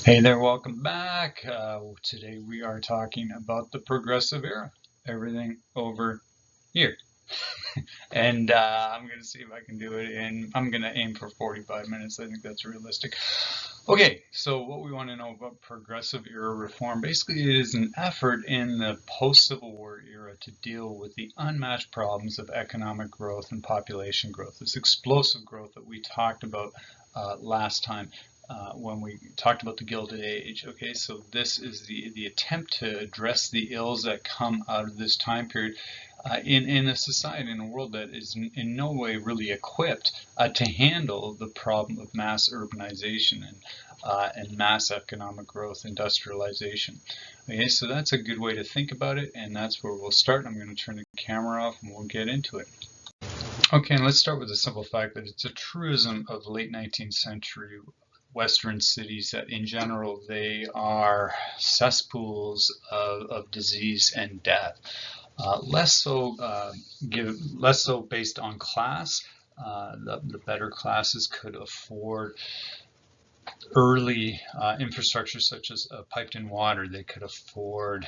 Hey there, welcome back. Today we are talking about the progressive era, everything over here. And I'm going to see if I can do it I'm going to aim for 45 minutes. I think that's realistic. Okay, so what we want to know about progressive era reform, basically it is an effort in the post-Civil War era to deal with the unmatched problems of economic growth and population growth, this explosive growth that we talked about last time. When we talked about the Gilded Age. Okay, so this is the attempt to address the ills that come out of this time period in a society, in a world that is in no way really equipped to handle the problem of mass urbanization and mass economic growth, industrialization. Okay, so that's a good way to think about it, and that's where we'll start. I'm going to turn the camera off and we'll get into it. Okay, and let's start with the simple fact that it's a truism of the late 19th century Western cities that in general they are cesspools of disease and death. Less so based on class. The better classes could afford early infrastructure such as piped in water. They could afford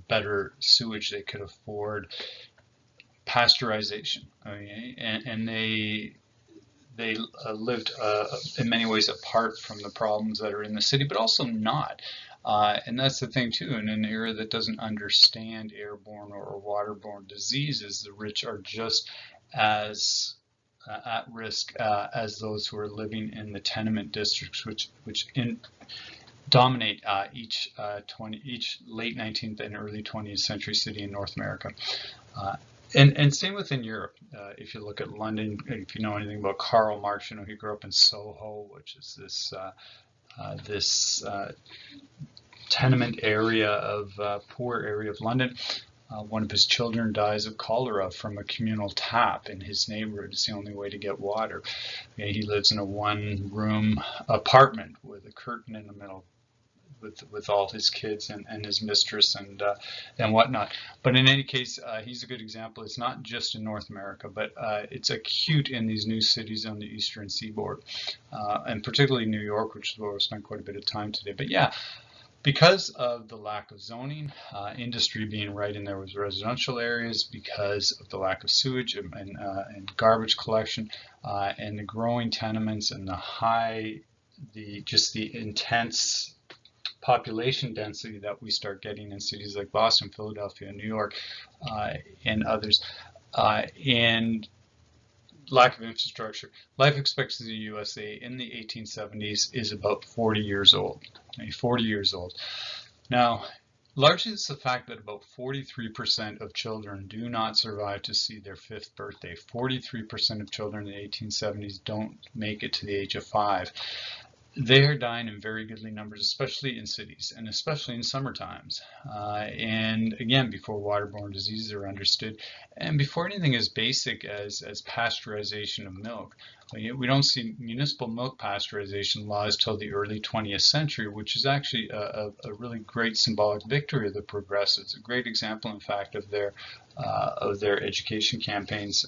better sewage. They could afford pasteurization. Okay? And they lived in many ways apart from the problems that are in the city, but also not. And that's the thing too, in an era that doesn't understand airborne or waterborne diseases, the rich are just as at risk as those who are living in the tenement districts, which dominate each late 19th and early 20th century city in North America. And same within Europe. If you look at London, if you know anything about Karl Marx, you know he grew up in Soho, which is this tenement area of poor area of London. One of his children dies of cholera from a communal tap in his neighborhood. It's the only way to get water. He lives in a one-room apartment with a curtain in the middle, with all his kids and his mistress and whatnot. But in any case, he's a good example. It's not just in North America, but it's acute in these new cities on the eastern seaboard, and particularly New York, which is where we'll spend quite a bit of time today. But yeah, because of the lack of zoning, industry being right in there with residential areas, because of the lack of sewage and garbage collection, and the growing tenements and the intense population density that we start getting in cities like Boston, Philadelphia, New York, and others, and lack of infrastructure. Life expectancy in the USA in the 1870s is about 40 years old. 40 years old. Now, largely it's the fact that about 43% of children do not survive to see their 5th birthday. 43% of children in the 1870s don't make it to the age of 5. They are dying in very goodly numbers, especially in cities and especially in summer times. And again, before waterborne diseases are understood and before anything as basic as pasteurization of milk. We don't see municipal milk pasteurization laws till the early 20th century, which is actually a really great symbolic victory of the progressives. A great example, in fact, of their education campaigns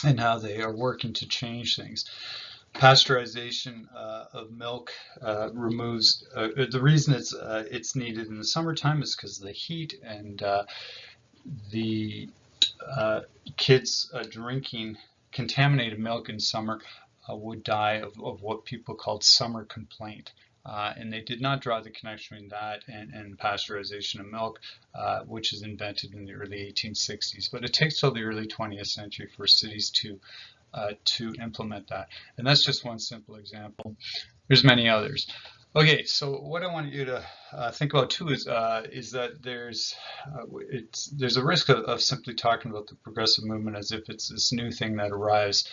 and how they are working to change things. Pasteurization of milk removes the reason it's needed in the summertime is because of the heat and the kids drinking contaminated milk in summer would die of what people called summer complaint. And they did not draw the connection between that and pasteurization of milk, which is invented in the early 1860s. But it takes till the early 20th century for cities to implement that. And that's just one simple example. There's many others. Okay, so what I want you to think about too is that there's a risk of simply talking about the progressive movement as if it's this new thing that arrives,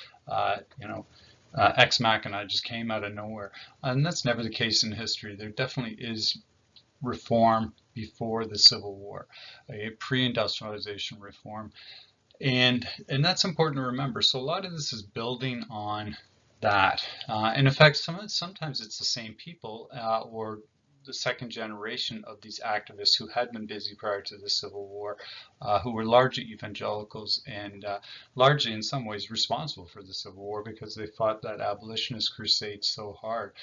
ex machina, just came out of nowhere. And that's never the case in history. There definitely is reform before the Civil War, a pre-industrialization reform. And that's important to remember. So a lot of this is building on that. And in fact, sometimes it's the same people or the second generation of these activists who had been busy prior to the Civil War, who were largely evangelicals and largely in some ways responsible for the Civil War because they fought that abolitionist crusade so hard.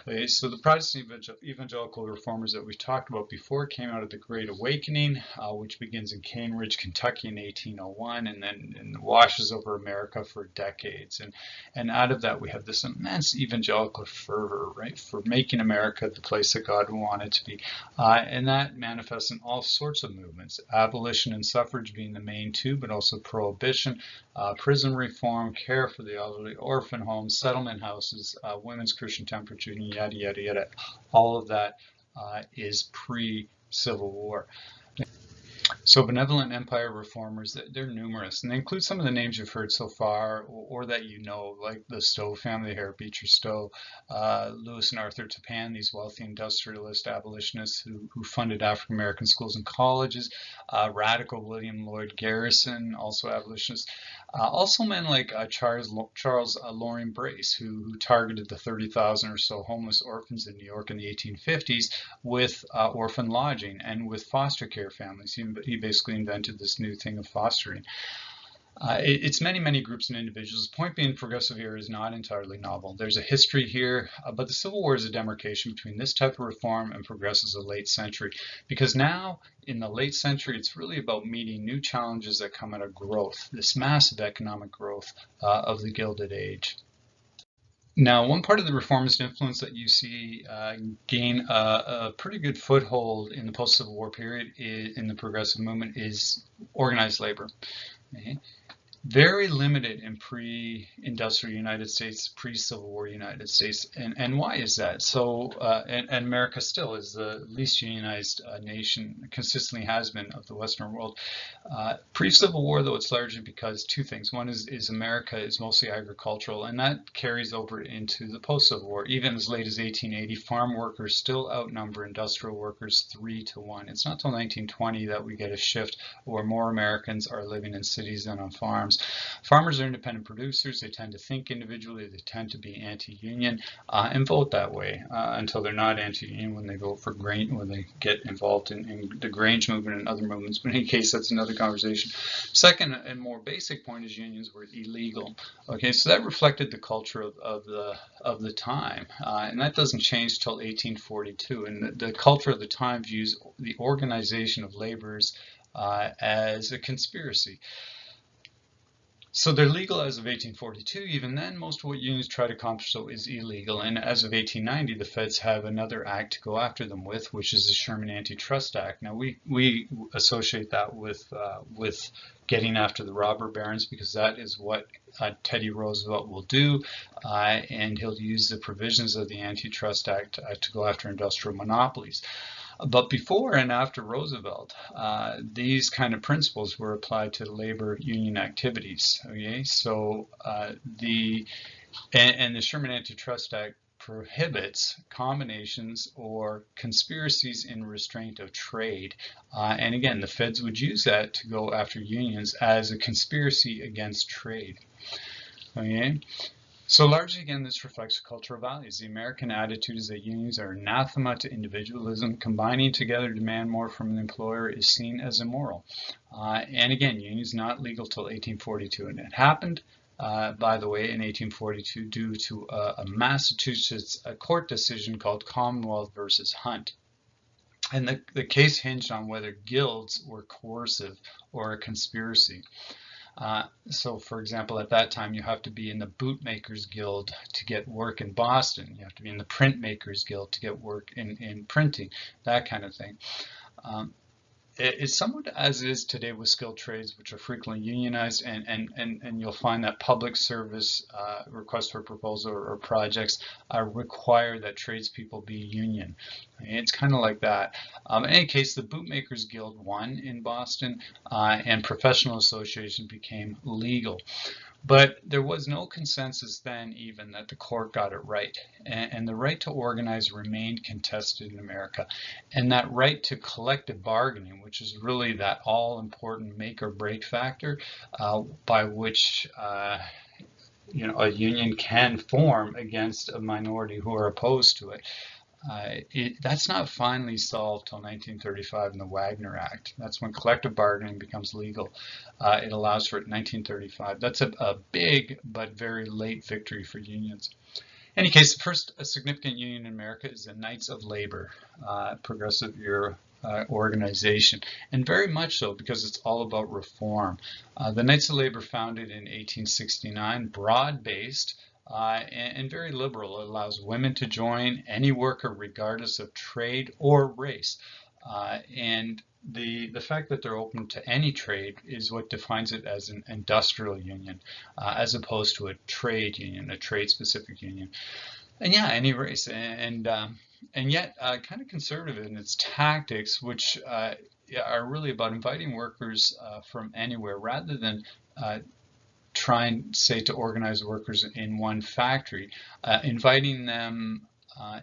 Okay, so the Protestant evangelical reformers that we talked about before came out of the Great Awakening, which begins in Cambridge, Kentucky in 1801, and then washes over America for decades. And out of that, we have this immense evangelical fervor, right, for making America the place that God wanted it to be. And that manifests in all sorts of movements, abolition and suffrage being the main two, but also prohibition, prison reform, care for the elderly, orphan homes, settlement houses, women's Christian temperance, yada, yada, yada. All of that is pre-Civil War. So benevolent empire reformers, they're numerous, and they include some of the names you've heard so far, or that you know, like the Stowe family, Harriet Beecher Stowe, Lewis and Arthur Tappan, these wealthy industrialist abolitionists who funded African American schools and colleges, radical William Lloyd Garrison, also abolitionist. Also men like Charles Loring Brace, who targeted the 30,000 or so homeless orphans in New York in the 1850s with orphan lodging and with foster care families. He basically invented this new thing of fostering. It's many, many groups and individuals. The point being, progressive era is not entirely novel. There's a history here, but the Civil War is a demarcation between this type of reform and progressives of the late century. Because now, in the late century, it's really about meeting new challenges that come out of growth, this massive economic growth of the Gilded Age. Now, one part of the reformist influence that you see gain a pretty good foothold in the post-Civil War period in the progressive movement is organized labor. Okay? Very limited in pre-industrial United States, pre-Civil War United States. And why is that? So, and America still is the least unionized nation, consistently has been, of the Western world. Pre-Civil War, though, it's largely because two things. One is America is mostly agricultural, and that carries over into the post-Civil War. Even as late as 1880, farm workers still outnumber industrial workers 3-1. It's not until 1920 that we get a shift where more Americans are living in cities than on farms. Farmers are independent producers. They tend to think individually. They tend to be anti-union and vote that way until they're not anti-union when they vote for grain, when they get involved in the Grange movement and other movements. But in any case, that's another conversation. Second and more basic point is unions were illegal. Okay, so that reflected the culture of the time, and that doesn't change till 1842. And the culture of the time views the organization of laborers as a conspiracy. So they're legal as of 1842. Even then, most of what unions try to accomplish is illegal. And as of 1890, the feds have another act to go after them with, which is the Sherman Antitrust Act. Now, we associate that with getting after the robber barons, because that is what Teddy Roosevelt will do, and he'll use the provisions of the Antitrust Act to go after industrial monopolies. But before and after Roosevelt, these kind of principles were applied to labor union activities. Okay, so the Sherman Antitrust Act prohibits combinations or conspiracies in restraint of trade. And again, the feds would use that to go after unions as a conspiracy against trade. Okay. So largely, again, this reflects cultural values. The American attitude is that unions are anathema to individualism. Combining together to demand more from an employer is seen as immoral. And again, unions not legal till 1842. And it happened, by the way, in 1842 due to a Massachusetts court decision called Commonwealth versus Hunt. And the case hinged on whether guilds were coercive or a conspiracy. So, for example, at that time, you have to be in the Bootmakers Guild to get work in Boston. You have to be in the Printmakers Guild to get work in printing, that kind of thing. It's somewhat as it is today with skilled trades, which are frequently unionized, and you'll find that public service requests for proposal or projects require that tradespeople be union. It's kind of like that. In any case, the Bootmakers Guild won in Boston, and professional association became legal. But there was no consensus then even that the court got it right. And the right to organize remained contested in America. And that right to collective bargaining, which is really that all-important make or break factor by which a union can form against a minority who are opposed to it. That's not finally solved till 1935 in the Wagner Act. That's when collective bargaining becomes legal. It allows for it in 1935. That's a big but very late victory for unions. In any case, the first significant union in America is the Knights of Labor, progressive era organization, and very much so because it's all about reform. The Knights of Labor, founded in 1869, broad-based and very liberal. It allows women to join, any worker regardless of trade or race. And the fact that they're open to any trade is what defines it as an industrial union, as opposed to a trade union, a trade-specific union. And yeah, any race, and yet kind of conservative in its tactics, which are really about inviting workers from anywhere rather than trying, say, to organize workers in one factory, inviting them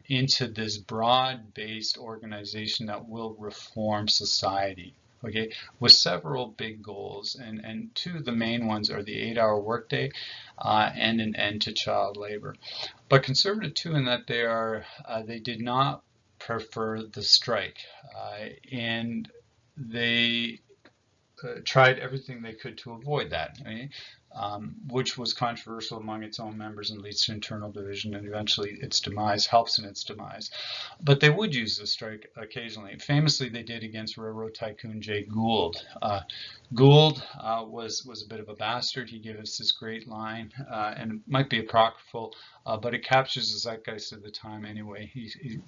into this broad-based organization that will reform society. Okay, with several big goals, and two of the main ones are the 8-hour workday and an end to child labor. But conservative too, in that they did not prefer the strike, and they tried everything they could to avoid that, right? Which was controversial among its own members and leads to internal division, and eventually its demise, helps in its demise. But they would use the strike occasionally. Famously, they did against railroad tycoon Jay Gould. Gould was a bit of a bastard. He gave us this great line, and it might be apocryphal, but it captures the zeitgeist of the time anyway. He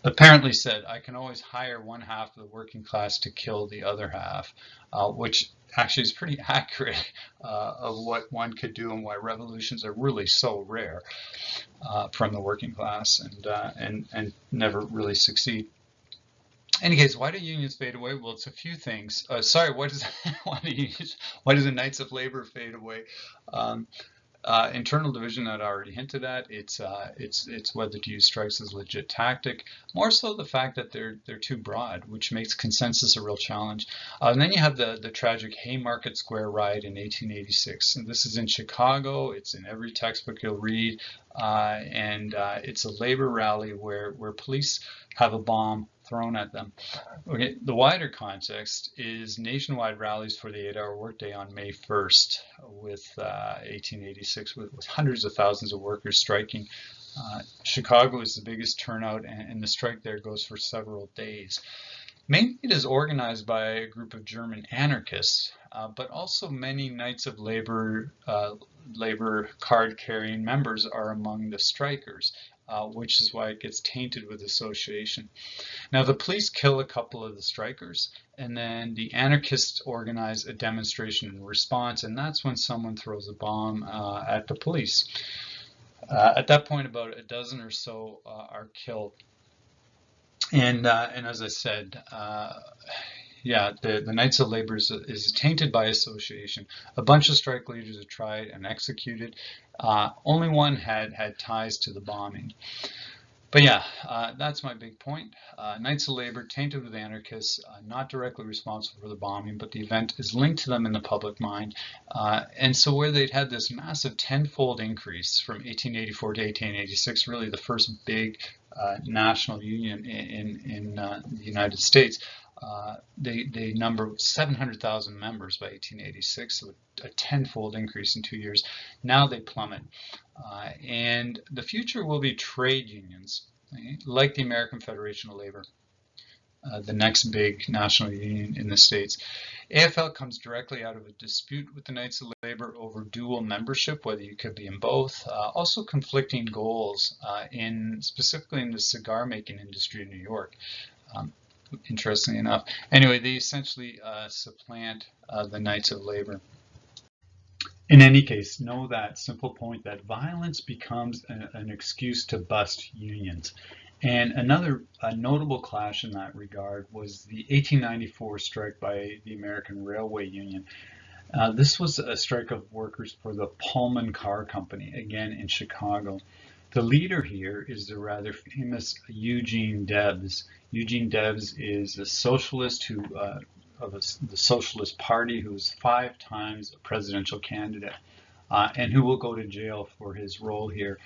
apparently said, "I can always hire one half of the working class to kill the other half," which actually is pretty accurate of what one could do and why revolutions are really so rare from the working class and never really succeed. In any case, why do unions fade away? Well, it's a few things. Sorry, why does the Knights of Labor fade away? Internal division that I already hinted at. It's whether to use strikes as a legit tactic. More so the fact that they're too broad, which makes consensus a real challenge. And then you have the tragic Haymarket Square riot in 1886. And this is in Chicago. It's in every textbook you'll read. And it's a labor rally where police have a bomb thrown at them. Okay, the wider context is nationwide rallies for the 8-hour workday on May 1st with 1886 with hundreds of thousands of workers striking. Chicago is the biggest turnout, and the strike there goes for several days. Mainly it is organized by a group of German anarchists, but also many Knights of Labor card-carrying members are among the strikers. Which is why it gets tainted with association. Now, the police kill a couple of the strikers, and then the anarchists organize a demonstration in response, and that's when someone throws a bomb at the police. At that point, about a dozen or so are killed. And as I said, yeah, the Knights of Labor is tainted by association. A bunch of strike leaders are tried and executed. Only one had ties to the bombing. But yeah, that's my big point. Knights of Labor, tainted with anarchists, not directly responsible for the bombing, but the event is linked to them in the public mind. And so where they'd had this massive tenfold increase from 1884 to 1886, really the first big national union in the United States, they number 700,000 members by 1886, so a tenfold increase in 2 years. Now they plummet. And the future will be trade unions, right? Like the American Federation of Labor, the next big national union in the States. AFL comes directly out of a dispute with the Knights of Labor over dual membership, whether you could be in both. Also conflicting goals, specifically in the cigar making industry in New York. Interestingly enough. Anyway, they essentially supplant the Knights of Labor. In any case, know that simple point that violence becomes an excuse to bust unions. And another notable clash in that regard was the 1894 strike by the American Railway Union. This was a strike of workers for the Pullman Car Company, again in Chicago. The leader here is the rather famous Eugene Debs. Eugene Debs is a socialist of the Socialist Party who's 5 times a presidential candidate, and who will go to jail for his role here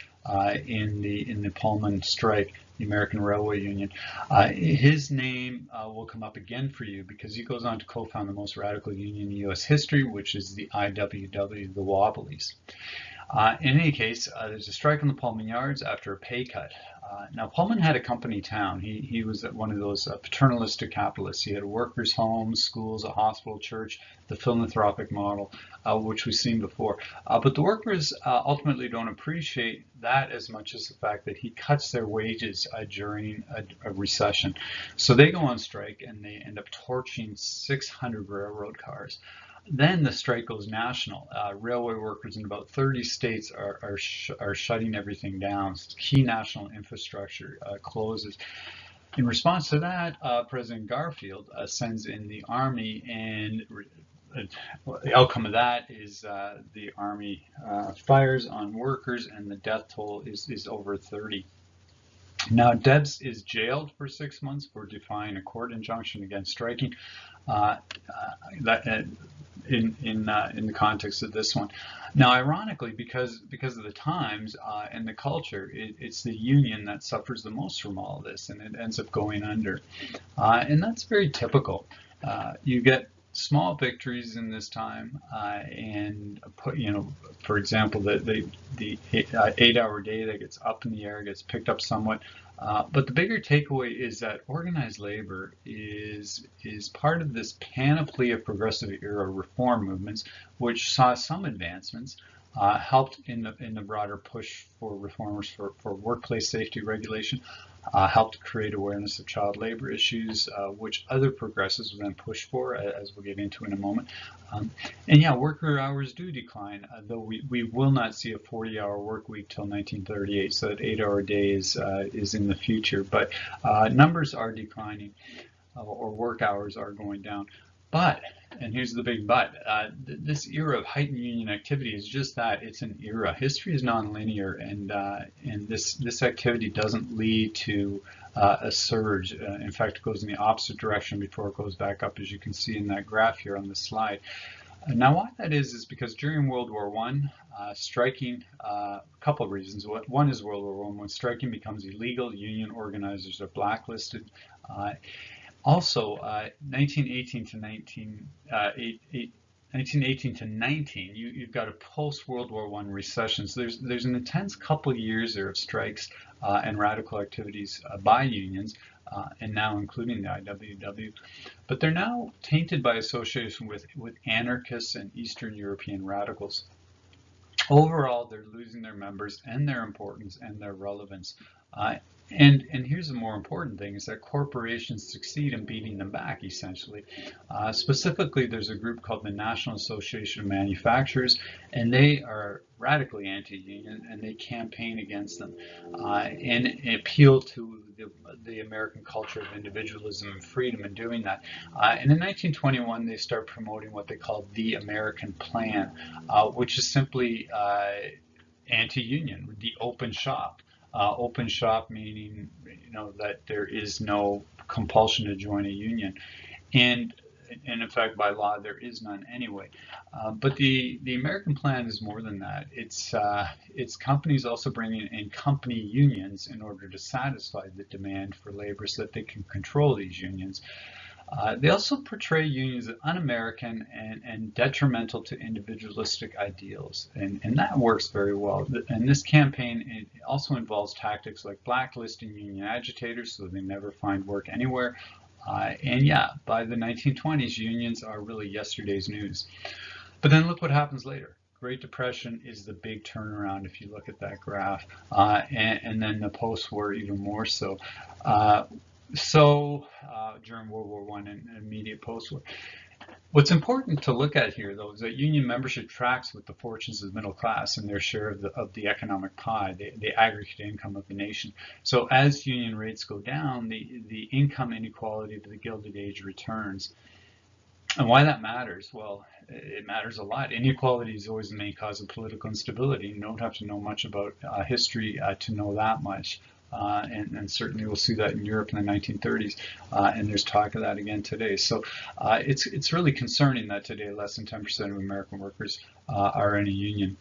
in the Pullman strike, the American Railway Union. His name will come up again for you because he goes on to co-found the most radical union in U.S. history, which is the IWW, the Wobblies. In any case, there's a strike on the Pullman yards after a pay cut. Now, Pullman had a company town. He was one of those paternalistic capitalists. He had a workers' home, schools, a hospital, church, the philanthropic model, which we've seen before. But the workers ultimately don't appreciate that as much as the fact that he cuts their wages during a recession. So they go on strike and they end up torching 600 railroad cars. Then the strike goes national. Railway workers in about 30 states are shutting everything down. Key national infrastructure closes. In response to that, President Garfield sends in the army, and the outcome of that is the army fires on workers, and the death toll is over 30. Now, Debs is jailed for 6 months for defying a court injunction against striking. That in the context of this one. Now, ironically, because of the times and the culture, it's the union that suffers the most from all of this, and it ends up going under. And that's very typical. You get small victories in this time, and for example, the 8-hour day that gets up in the air gets picked up somewhat. But the bigger takeaway is that organized labor is part of this panoply of progressive era reform movements, which saw some advancements, helped in the broader push for reformers for workplace safety regulation, helped create awareness of child labor issues, which other progressives will then push for, as we'll get into in a moment. And yeah, worker hours do decline, though we will not see a 40-hour work week till 1938, so that 8-hour day is in the future. But numbers are declining, or work hours are going down. But, and here's the big but, this era of heightened union activity is just that, it's an era. History is nonlinear, and this activity doesn't lead to a surge. In fact, it goes in the opposite direction before it goes back up, as you can see in that graph here on the slide. Now, why that is because during World War I, striking, a couple of reasons. One is World War I, when striking becomes illegal, union organizers are blacklisted. Also, 1918 to 19, you've got a post-World War I recession. So there's an intense couple of years there of strikes and radical activities by unions, and now including the IWW. But they're now tainted by association with anarchists and Eastern European radicals. Overall, they're losing their members and their importance and their relevance. And here's the more important thing, is that corporations succeed in beating them back, essentially. Specifically, there's a group called the National Association of Manufacturers, and they are radically anti-union, and they campaign against them and appeal to the American culture of individualism and freedom in doing that. And in 1921, they start promoting what they call the American Plan, which is simply anti-union, the open shop. Open shop meaning, that there is no compulsion to join a union, and in fact, by law, there is none anyway. But the American Plan is more than that. It's companies also bringing in company unions in order to satisfy the demand for labor, so that they can control these unions. They also portray unions as un-American and detrimental to individualistic ideals, and that works very well. And this campaign also involves tactics like blacklisting union agitators so they never find work anywhere. And yeah, by the 1920s, unions are really yesterday's news. But then look what happens later. Great Depression is the big turnaround if you look at that graph, and then the post-war even more so. During World War I and immediate post-war. What's important to look at here, though, is that union membership tracks with the fortunes of the middle class and their share of the economic pie, the aggregate income of the nation. So as union rates go down, the income inequality of the Gilded Age returns. And why that matters? Well, it matters a lot. Inequality is always the main cause of political instability. You don't have to know much about history to know that much. And certainly we'll see that in Europe in the 1930s, and there's talk of that again today. So it's really concerning that today less than 10% of American workers are in a union.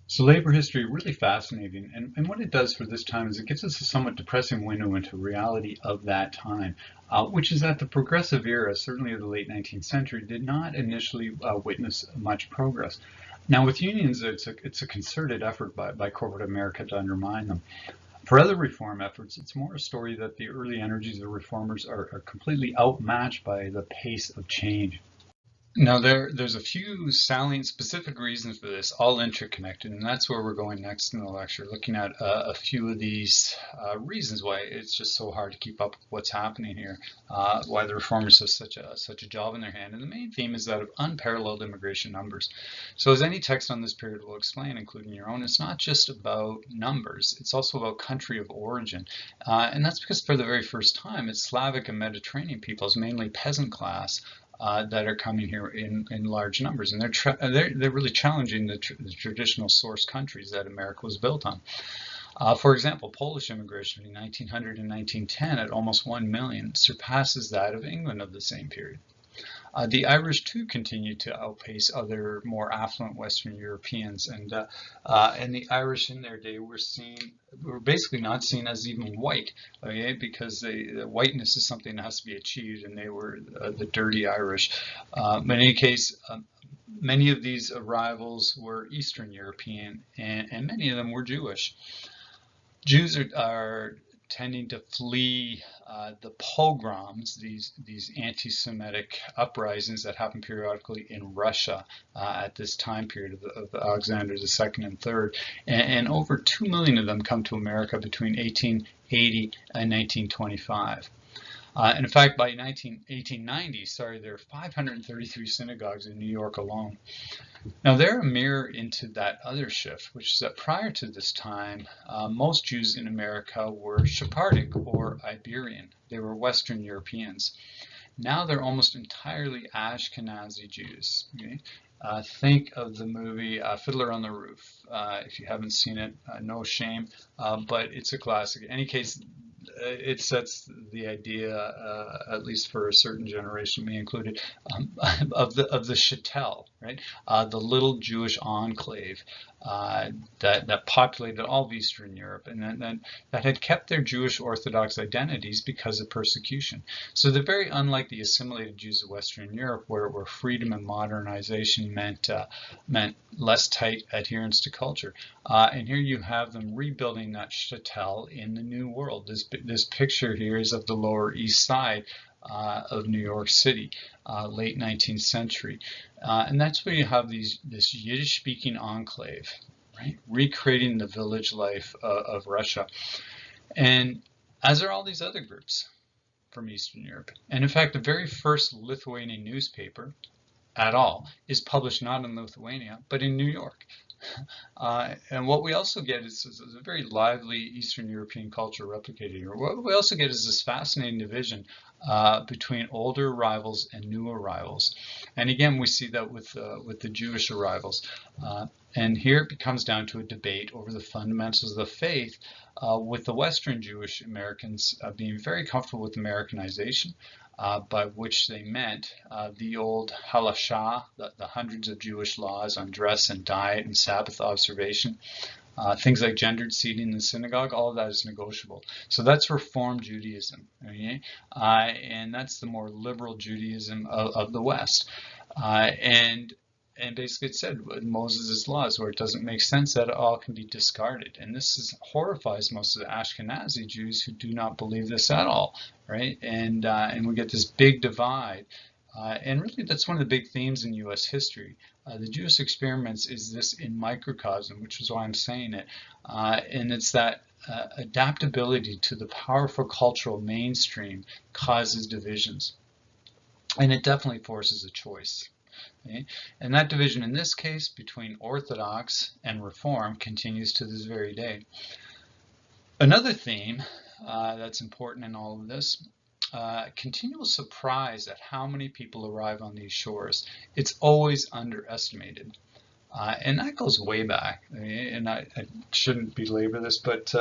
So labor history, really fascinating, and what it does for this time is it gives us a somewhat depressing window into reality of that time, which is that the progressive era, certainly of the late 19th century, did not initially witness much progress. Now, with unions, it's a concerted effort by corporate America to undermine them. For other reform efforts, it's more a story that the early energies of reformers are completely outmatched by the pace of change. Now, there's a few salient specific reasons for this, all interconnected, and that's where we're going next in the lecture, looking at a few of these reasons why it's just so hard to keep up with what's happening here, why the reformers have such a job in their hand. And the main theme is that of unparalleled immigration numbers. So as any text on this period will explain, including your own, it's not just about numbers, it's also about country of origin. And that's because for the very first time, it's Slavic and Mediterranean peoples, mainly peasant class, that are coming here in large numbers, and they're really challenging the traditional source countries that America was built on. For example, Polish immigration in 1900 and 1910 at almost 1 million surpasses that of England of the same period. The Irish too continued to outpace other more affluent Western Europeans, and the Irish in their day were basically not seen as even white, okay, because the whiteness is something that has to be achieved, and they were the dirty Irish. In any case, many of these arrivals were Eastern European, and many of them were Jewish. Jews are tending to flee the pogroms, these anti-Semitic uprisings that happen periodically in Russia at this time period of Alexander II and III. And over 2 million of them come to America between 1880 and 1925. And in fact, by 1890, there are 533 synagogues in New York alone. Now, they're a mirror into that other shift, which is that prior to this time, most Jews in America were Sephardic or Iberian. They were Western Europeans. Now they're almost entirely Ashkenazi Jews. Okay? Think of the movie Fiddler on the Roof. If you haven't seen it, no shame, but it's a classic. In any case, it sets the idea, at least for a certain generation, me included, of the chattel, right? The little Jewish enclave that populated all of Eastern Europe, and that had kept their Jewish Orthodox identities because of persecution. So they're very unlike the assimilated Jews of Western Europe, where freedom and modernization meant less tight adherence to culture. And here you have them rebuilding that chattel in the New World. This picture here is of the Lower East Side of New York City, late 19th century. And that's where you have this Yiddish-speaking enclave, right, recreating the village life of Russia. And as are all these other groups from Eastern Europe. And in fact, the very first Lithuanian newspaper at all is published not in Lithuania, but in New York. And what we also get is a very lively Eastern European culture replicated here. What we also get is this fascinating division between older arrivals and new arrivals. And again, we see that with the Jewish arrivals. And here it comes down to a debate over the fundamentals of the faith, with the Western Jewish Americans being very comfortable with Americanization, by which they meant the old halashah, the hundreds of Jewish laws on dress and diet and Sabbath observation. Things like gendered seating in the synagogue, all of that is negotiable. So that's Reform Judaism, okay? And that's the more liberal Judaism of the West. And basically it said Moses' laws, where it doesn't make sense, that it all can be discarded. And this horrifies most of the Ashkenazi Jews who do not believe this at all, right? And we get this big divide. And really, that's one of the big themes in U.S. history. The Jewish experiments is this in microcosm, which is why I'm saying it. And it's that adaptability to the powerful cultural mainstream causes divisions. And it definitely forces a choice. Okay? And that division in this case between Orthodox and Reform continues to this very day. Another theme that's important in all of this, continual surprise at how many people arrive on these shores. It's always underestimated. And that goes way back. And I shouldn't belabor this, but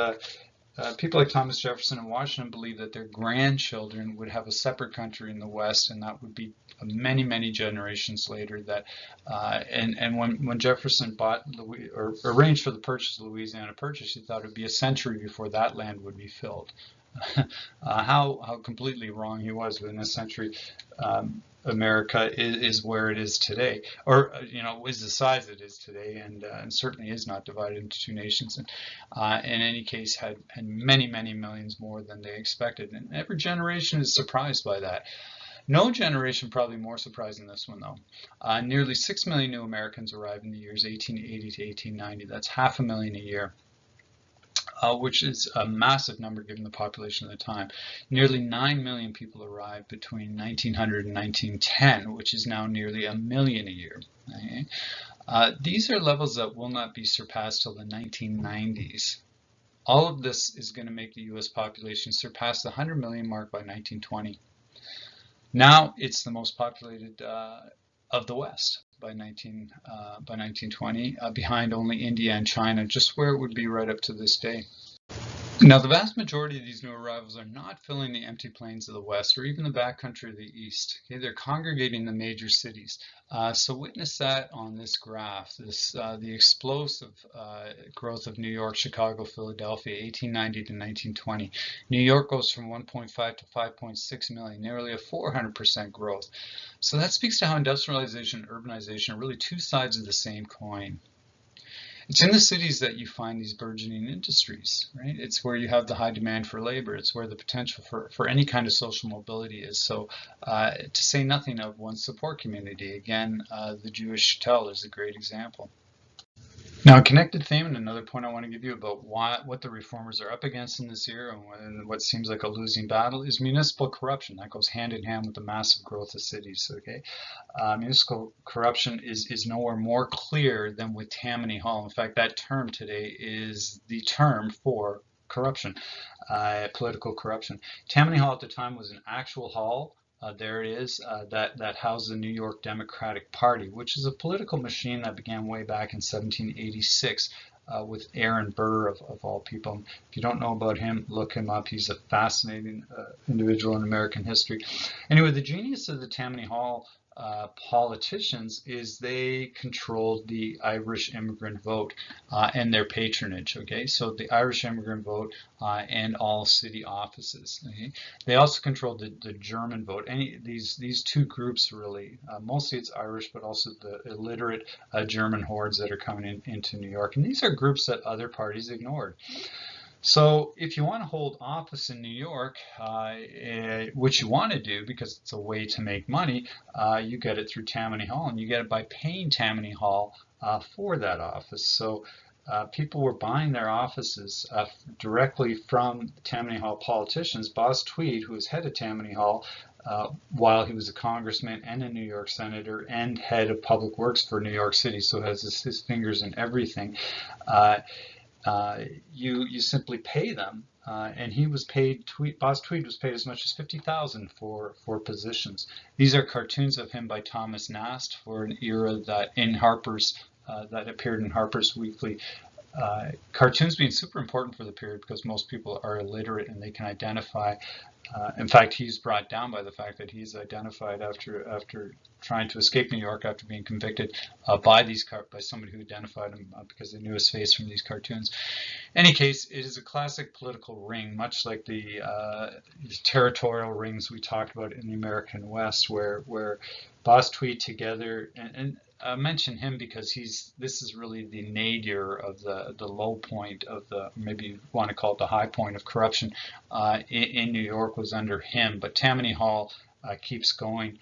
people like Thomas Jefferson and Washington believed that their grandchildren would have a separate country in the West, and that would be many, many generations later. That and when Jefferson bought or arranged for the purchase of Louisiana Purchase, he thought it would be a century before that land would be filled. how completely wrong he was within a century. America is where it is today, or is the size it is today, and certainly is not divided into two nations. And in any case, had many, many millions more than they expected, and every generation is surprised by that. No generation probably more surprised than this one, though. Nearly 6 million new Americans arrived in the years 1880 to 1890. That's 500,000 a year. Which is a massive number given the population at the time. Nearly 9 million people arrived between 1900 and 1910, which is now nearly 1 million a year. Okay? These are levels that will not be surpassed till the 1990s. All of this is going to make the U.S. population surpass the 100 million mark by 1920. Now it's the most populated of the West by 1920, behind only India and China, just where it would be right up to this day. Now, the vast majority of these new arrivals are not filling the empty plains of the West or even the backcountry of the East. Okay, they're congregating in the major cities. So witness that on this graph, the explosive growth of New York, Chicago, Philadelphia, 1890 to 1920. New York goes from 1.5 to 5.6 million, nearly a 400% growth. So that speaks to how industrialization and urbanization are really two sides of the same coin. It's in the cities that you find these burgeoning industries, right? It's where you have the high demand for labor. It's where the potential for any kind of social mobility is. So to say nothing of one's support community, again, the Jewish shtetl is a great example. Now, a connected theme, and another point I want to give you about what the reformers are up against in this era and what seems like a losing battle is municipal corruption. That goes hand in hand with the massive growth of cities. Okay, municipal corruption is nowhere more clear than with Tammany Hall. In fact, that term today is the term for corruption, political corruption. Tammany Hall at the time was an actual hall. There it is, that housed the New York Democratic Party, which is a political machine that began way back in 1786 with Aaron Burr, of all people. If you don't know about him, look him up. He's a fascinating individual in American history. Anyway, the genius of the Tammany Hall politicians is they controlled the Irish immigrant vote and their patronage. Okay, so the Irish immigrant vote and all city offices. Okay? They also controlled the German vote. These two groups really, mostly it's Irish, but also the illiterate German hordes that are coming into New York. And these are groups that other parties ignored. So if you want to hold office in New York, which you want to do because it's a way to make money, you get it through Tammany Hall, and you get it by paying Tammany Hall for that office. So people were buying their offices directly from Tammany Hall politicians. Boss Tweed, who was head of Tammany Hall, while he was a congressman and a New York senator and head of public works for New York City, so has his fingers in everything. You simply pay them, and he was paid. Boss Tweed was paid as much as $50,000 for positions. These are cartoons of him by Thomas Nast for an era that in Harper's that appeared in Harper's Weekly. Cartoons being super important for the period because most people are illiterate and they can identify. In fact, he's brought down by the fact that he's identified after trying to escape New York after being convicted by somebody who identified him because they knew his face from these cartoons. In any case, it is a classic political ring, much like the territorial rings we talked about in the American West, where Boss Tweed together and mention him because this is really the nadir of the low point of maybe you want to call it the high point of corruption in New York was under him. But Tammany Hall keeps going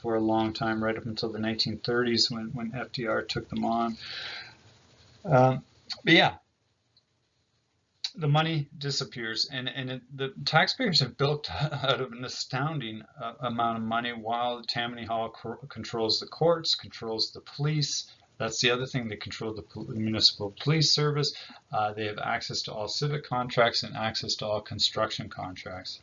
for a long time, right up until the 1930s when FDR took them on. But yeah, the money disappears, and the taxpayers have built out of an astounding amount of money while Tammany Hall controls the courts, controls the police. That's the other thing. They control the municipal police service. They have access to all civic contracts and access to all construction contracts.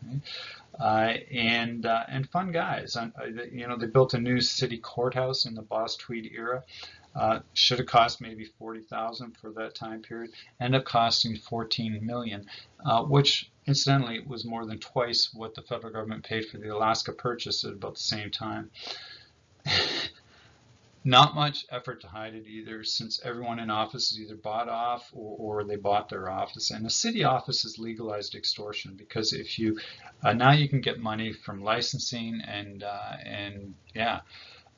Right? And fun guys. They built a new city courthouse in the Boss Tweed era. Should have cost maybe $40,000 for that time period. Ended up costing $14 million, which incidentally was more than twice what the federal government paid for the Alaska Purchase at about the same time. Not much effort to hide it either, since everyone in office is either bought off or they bought their office. And a city office is legalized extortion, because if you now you can get money from licensing and yeah.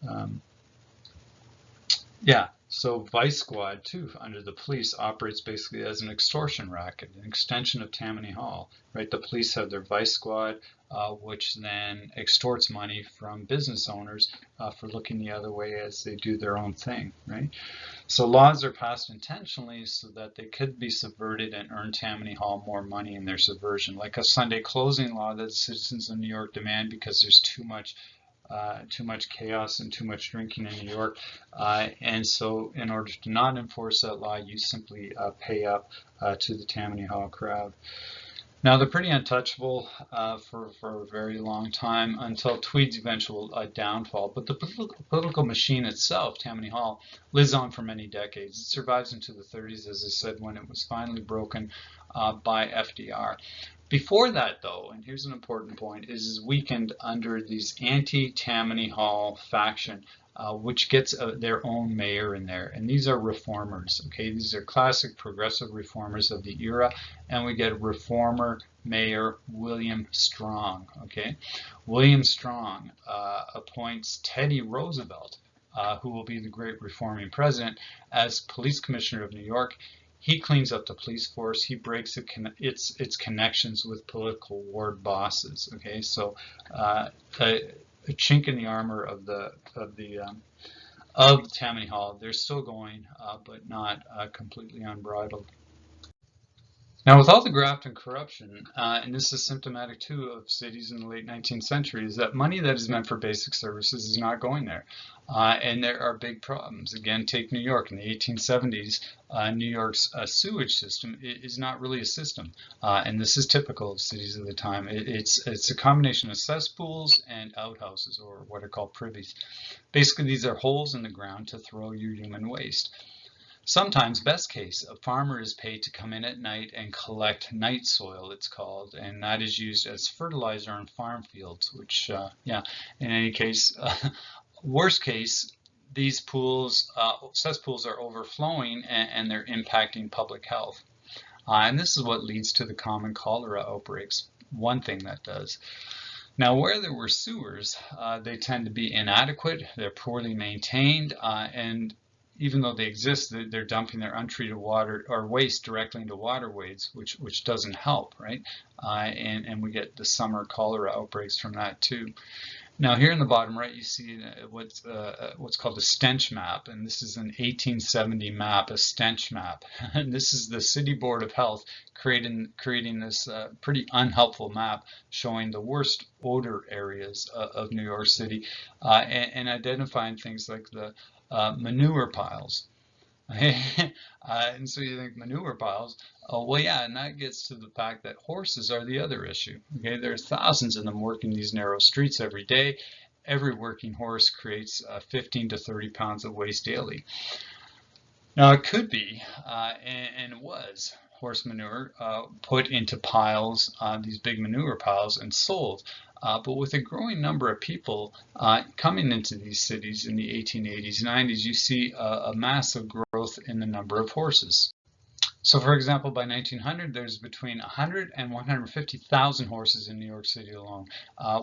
Um, Yeah, so Vice Squad, too, under the police, operates basically as an extortion racket, an extension of Tammany Hall, right? The police have their Vice Squad, which then extorts money from business owners for looking the other way as they do their own thing, right? So laws are passed intentionally so that they could be subverted and earn Tammany Hall more money in their subversion, like a Sunday closing law that citizens of New York demand because there's too much chaos and too much drinking in New York. And so in order to not enforce that law, you simply pay up to the Tammany Hall crowd. Now, they're pretty untouchable for a very long time until Tweed's eventual downfall. But the political machine itself, Tammany Hall, lives on for many decades. It survives into the 30s, as I said, when it was finally broken by FDR. Before that, though, and here's an important point, is weakened under these anti-Tammany Hall faction, which gets their own mayor in there. And these are reformers, okay? These are classic progressive reformers of the era. And we get reformer Mayor William Strong, okay? William Strong appoints Teddy Roosevelt, who will be the great reforming president, as police commissioner of New York. He cleans up the police force. He breaks its connections with political ward bosses. Okay, so a chink in the armor of Tammany Hall. They're still going, but not completely unbridled. Now, with all the graft and corruption, and this is symptomatic too of cities in the late 19th century, is that money that is meant for basic services is not going there. And there are big problems. Again, take New York. In the 1870s, New York's sewage system is not really a system. And this is typical of cities of the time. It's a combination of cesspools and outhouses, or what are called privies. Basically, these are holes in the ground to throw your human waste. Sometimes, best case, a farmer is paid to come in at night and collect night soil, it's called, and that is used as fertilizer on farm fields, which, yeah, in any case, worst case, these cesspools are overflowing and they're impacting public health. And this is what leads to the common cholera outbreaks, one thing that does. Now, where there were sewers, they tend to be inadequate, they're poorly maintained, and even though they exist, they're dumping their untreated water or waste directly into waterways, which doesn't help, right? And we get the summer cholera outbreaks from that too. Now, here in the bottom right, you see what's called a stench map, and this is an 1870 map, a stench map. And this is the City Board of Health creating this pretty unhelpful map showing the worst odor areas of New York City, and identifying things like the manure piles. And so you think manure piles, well, yeah, and that gets to the fact that horses are the other issue. Okay, there's thousands of them working these narrow streets every day. Every working horse creates 15 to 30 pounds of waste daily. Now, it could be, and it was, horse manure put into piles, these big manure piles, and sold. But with a growing number of people coming into these cities in the 1880s, 90s, you see a massive growth in the number of horses. So, for example, by 1900, there's between 100 and 150,000 horses in New York City alone,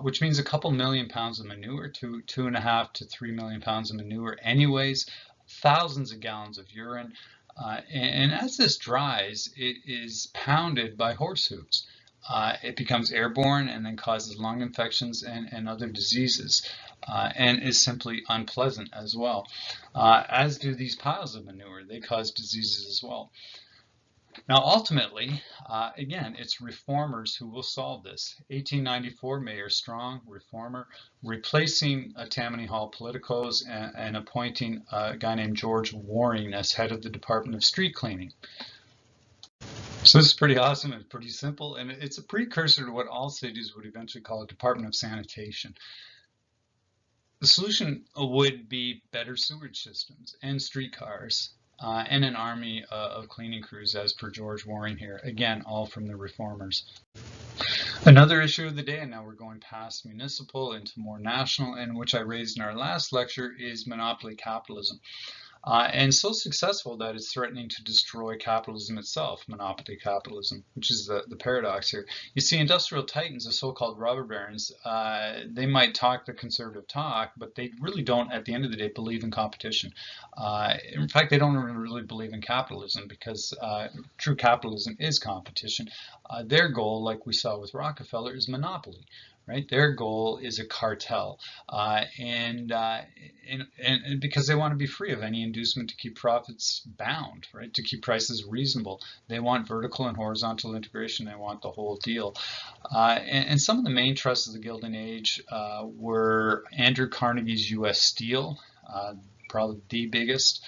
which means a couple million pounds of manure, 2.5 to 3 million pounds of manure anyways, thousands of gallons of urine. And as this dries, it is pounded by horse hooves. It becomes airborne and then causes lung infections and other diseases, and is simply unpleasant as well. As do these piles of manure. They cause diseases as well. Now, ultimately, again, it's reformers who will solve this. 1894, Mayor Strong, reformer, replacing Tammany Hall politicos and appointing a guy named George Waring as head of the Department of Street Cleaning. So this is pretty awesome and pretty simple, and it's a precursor to what all cities would eventually call a Department of Sanitation. The solution would be better sewage systems and streetcars. and an army of cleaning crews, as per George Waring here. Again, all from the reformers. Another issue of the day, and now we're going past municipal into more national, and which I raised in our last lecture, is monopoly capitalism. And so successful that it's threatening to destroy capitalism itself, monopoly capitalism, which is the paradox here. You see, industrial titans, the so-called robber barons, they might talk the conservative talk, but they really don't, at the end of the day, believe in competition. In fact, they don't really believe in capitalism, because true capitalism is competition. Their goal, like we saw with Rockefeller, is monopoly. Right? Their goal is a cartel, and because they want to be free of any inducement to keep profits bound, right? To keep prices reasonable. They want vertical and horizontal integration. They want the whole deal. And some of the main trusts of the Gilded Age were Andrew Carnegie's U.S. Steel, probably the biggest,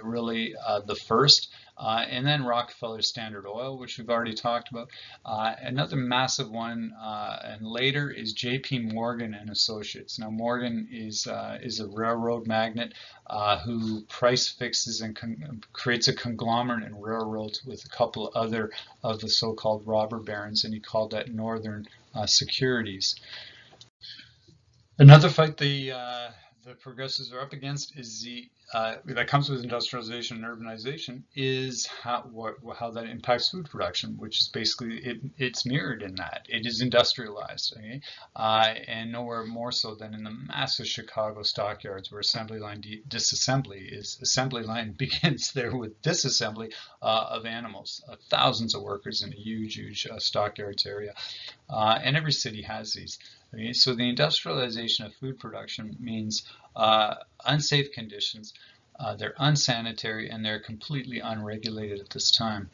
really the first. And then Rockefeller Standard Oil, which we've already talked about. Another massive one, and later, is J.P. Morgan and Associates. Now, Morgan is a railroad magnate who price fixes and creates a conglomerate in railroads with a couple other of the so-called robber barons, and he called that Northern Securities. Another fight the progressives are up against is that comes with industrialization and urbanization, is how that impacts food production, which is basically it's mirrored in that it is industrialized, okay? And nowhere more so than in the massive Chicago stockyards, where assembly line assembly line begins there with disassembly of animals, thousands of workers in a huge stockyards area, and every city has these. Okay, so the industrialization of food production means unsafe conditions, they're unsanitary, and they're completely unregulated at this time.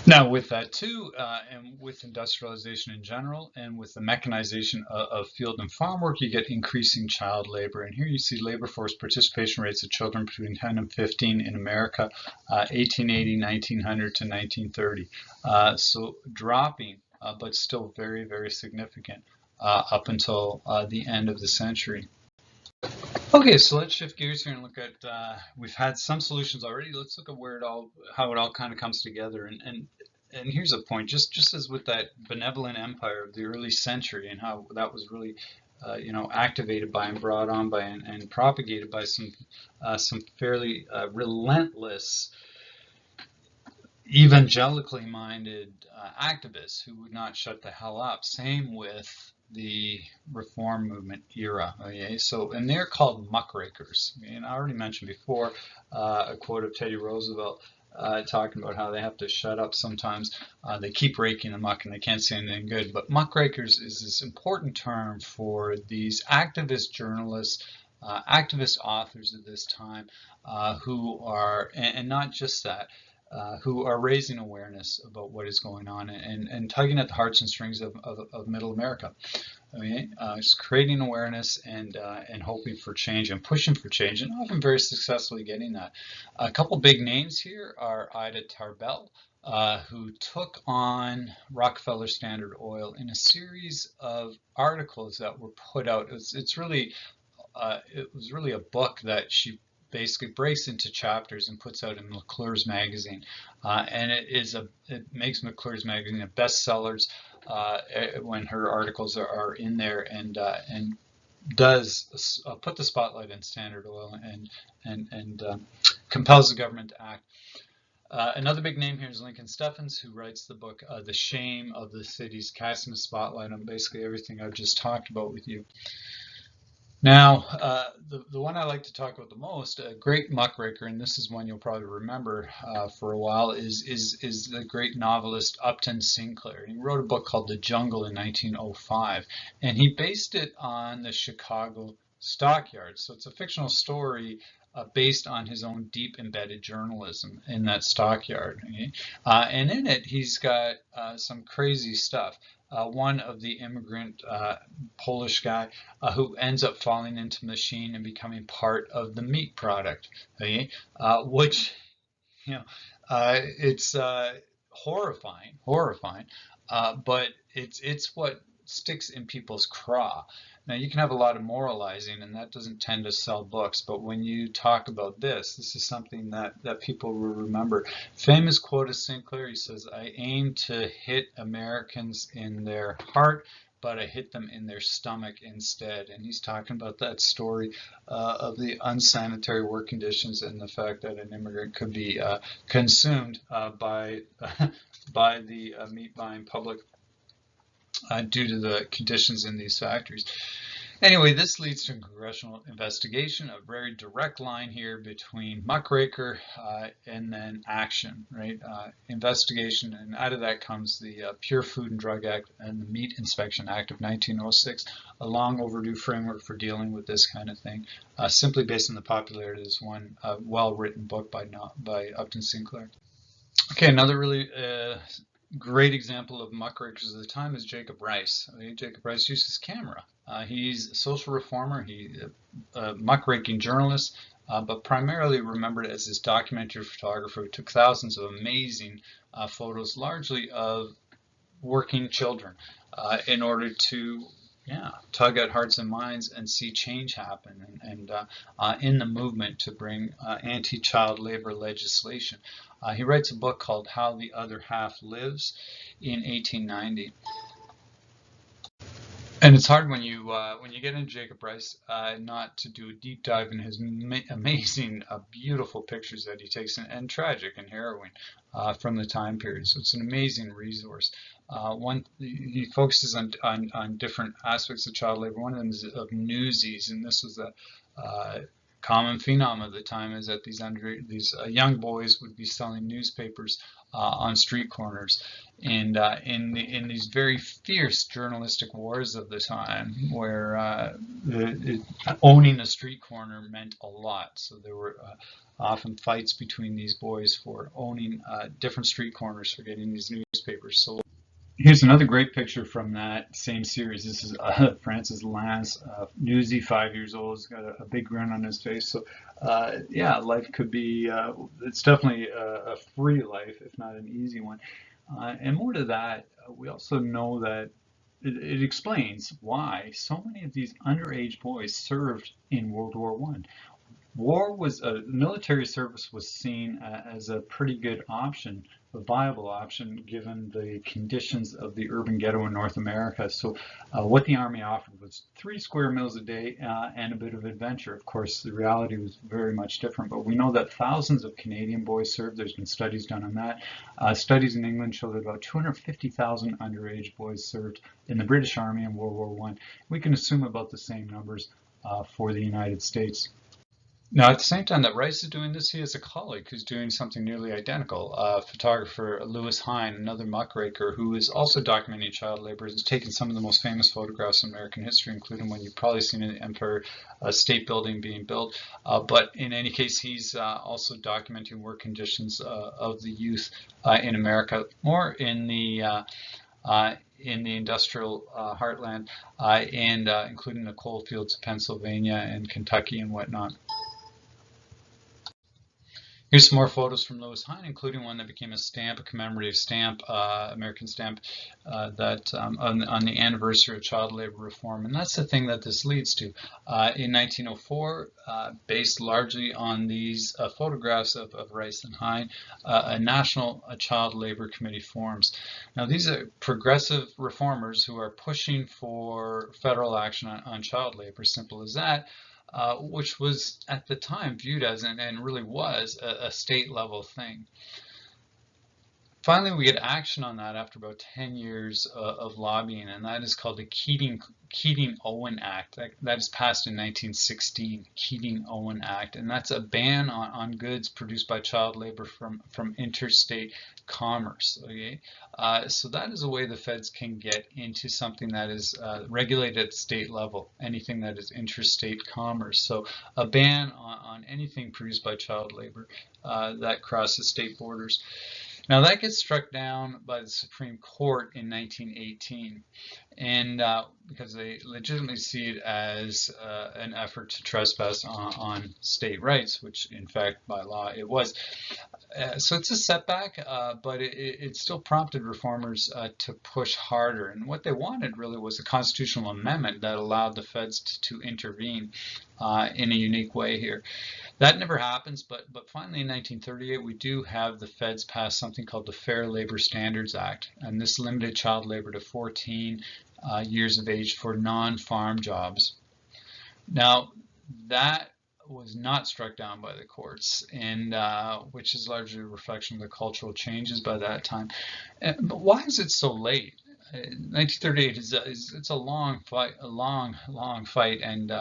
Now, with that too, and with industrialization in general, and with the mechanization of field and farm work, you get increasing child labor. And here you see labor force participation rates of children between 10 and 15 in America, 1880, 1900 to 1930. So dropping, but still very, very significant up until the end of the century. Okay, so let's shift gears here and look at, we've had some solutions already. Let's look at how it all kind of comes together. And here's a point, just as with that benevolent empire of the early century, and how that was really, activated by and brought on by and propagated by some fairly relentless, evangelically minded activists who would not shut the hell up. Same with the reform movement era. Okay, so, and they're called muckrakers. And I already mentioned before a quote of Teddy Roosevelt talking about how they have to shut up sometimes. They keep raking the muck and they can't say anything good. But muckrakers is this important term for these activist journalists, activist authors of this time, who are, and not just that, who are raising awareness about what is going on and tugging at the hearts and strings of Middle America. Okay? It's creating awareness and hoping for change and pushing for change, and often very successfully getting that. A couple big names here are Ida Tarbell, who took on Rockefeller Standard Oil in a series of articles that were put out. It was really a book that she basically breaks into chapters and puts out in McClure's magazine, and it makes McClure's magazine a bestsellers when her articles are in there, and does put the spotlight on Standard Oil and compels the government to act. Another big name here is Lincoln Steffens, who writes the book The Shame of the Cities, casting a spotlight on basically everything I've just talked about with you. Now, the one I like to talk about the most, a great muckraker, and this is one you'll probably remember for a while, is the great novelist Upton Sinclair. He wrote a book called The Jungle in 1905, and he based it on the Chicago stockyards. So it's a fictional story based on his own deep embedded journalism in that stockyard. Okay? And in it, he's got some crazy stuff. One of the immigrant Polish guy who ends up falling into the machine and becoming part of the meat product, okay? Which, it's horrifying, but it's what sticks in people's craw. Now, you can have a lot of moralizing, and that doesn't tend to sell books, but when you talk about this is something that people will remember. Famous quote of Sinclair, he says, "I aim to hit Americans in their heart, but I hit them in their stomach instead." And he's talking about that story of the unsanitary work conditions and the fact that an immigrant could be consumed by by the meat buying public due to the conditions in these factories. Anyway, this leads to a congressional investigation, a very direct line here between muckraker and then action, right? Investigation, and out of that comes the Pure Food and Drug Act and the Meat Inspection Act of 1906, a long overdue framework for dealing with this kind of thing, simply based on the popularity of this one well-written book by Upton Sinclair. Okay, another really great example of muckrakers of the time is Jacob Riis. Jacob Riis used his camera. He's a social reformer, he's a muckraking journalist, but primarily remembered as this documentary photographer who took thousands of amazing photos, largely of working children, in order to tug at hearts and minds and see change happen and in the movement to bring anti-child labor legislation. He writes a book called How the Other Half Lives in 1890. And it's hard when you get into Jacob Riis not to do a deep dive in his amazing, beautiful pictures that he takes, and tragic and harrowing from the time period. So it's an amazing resource. He focuses on different aspects of child labor. One of them is of newsies, and this was a common phenom of the time, is that these young boys would be selling newspapers on street corners, and in these very fierce journalistic wars of the time, where owning a street corner meant a lot. So there were often fights between these boys for owning different street corners for getting these newspapers sold. Here's another great picture from that same series. This is Francis Lance, newsy, 5 years old. He's got a big grin on his face. So, yeah, life could be, it's definitely a free life, if not an easy one. And more to that, we also know that it explains why so many of these underage boys served in World War I. Military service was seen as a pretty good option, a viable option, given the conditions of the urban ghetto in North America. So what the Army offered was 3 square meals a day and a bit of adventure. Of course, the reality was very much different, but we know that thousands of Canadian boys served. There's been studies done on that. Studies in England show that about 250,000 underage boys served in the British Army in World War I. We can assume about the same numbers for the United States. Now, at the same time that Riis is doing this, he has a colleague who's doing something nearly identical. Photographer Lewis Hine, another muckraker, who is also documenting child labor, has taken some of the most famous photographs in American history, including one you've probably seen in the Empire State Building being built. But in any case, he's also documenting work conditions of the youth in America, more in the industrial heartland, and including the coal fields of Pennsylvania and Kentucky and whatnot. Here's some more photos from Lewis Hine, including one that became a stamp, a commemorative stamp, American stamp, that on the anniversary of child labor reform. And that's the thing that this leads to. In 1904, based largely on these photographs of Riis and Hine, a national child labor committee forms. Now, these are progressive reformers who are pushing for federal action on child labor, simple as that. Which was at the time viewed as, and really was, a state level thing. Finally, we get action on that after about 10 years of lobbying, and that is called the Keating-Owen Act. That is passed in 1916, Keating-Owen Act, and that's a ban on goods produced by child labor from interstate commerce. Okay, so that is a way the feds can get into something that is regulated at state level, anything that is interstate commerce. So a ban on anything produced by child labor that crosses state borders. Now that gets struck down by the Supreme Court in 1918, and because they legitimately see it as an effort to trespass on state rights, which in fact by law it was. So it's a setback, but it still prompted reformers to push harder. And what they wanted really was a constitutional amendment that allowed the feds to intervene in a unique way here. That never happens, but finally in 1938 we do have the feds pass something called the Fair Labor Standards Act, and this limited child labor to 14 years of age for non-farm jobs. Now that was not struck down by the courts, and which is largely a reflection of the cultural changes by that time. But why is it so late? 1938 it's a long fight, a long fight, and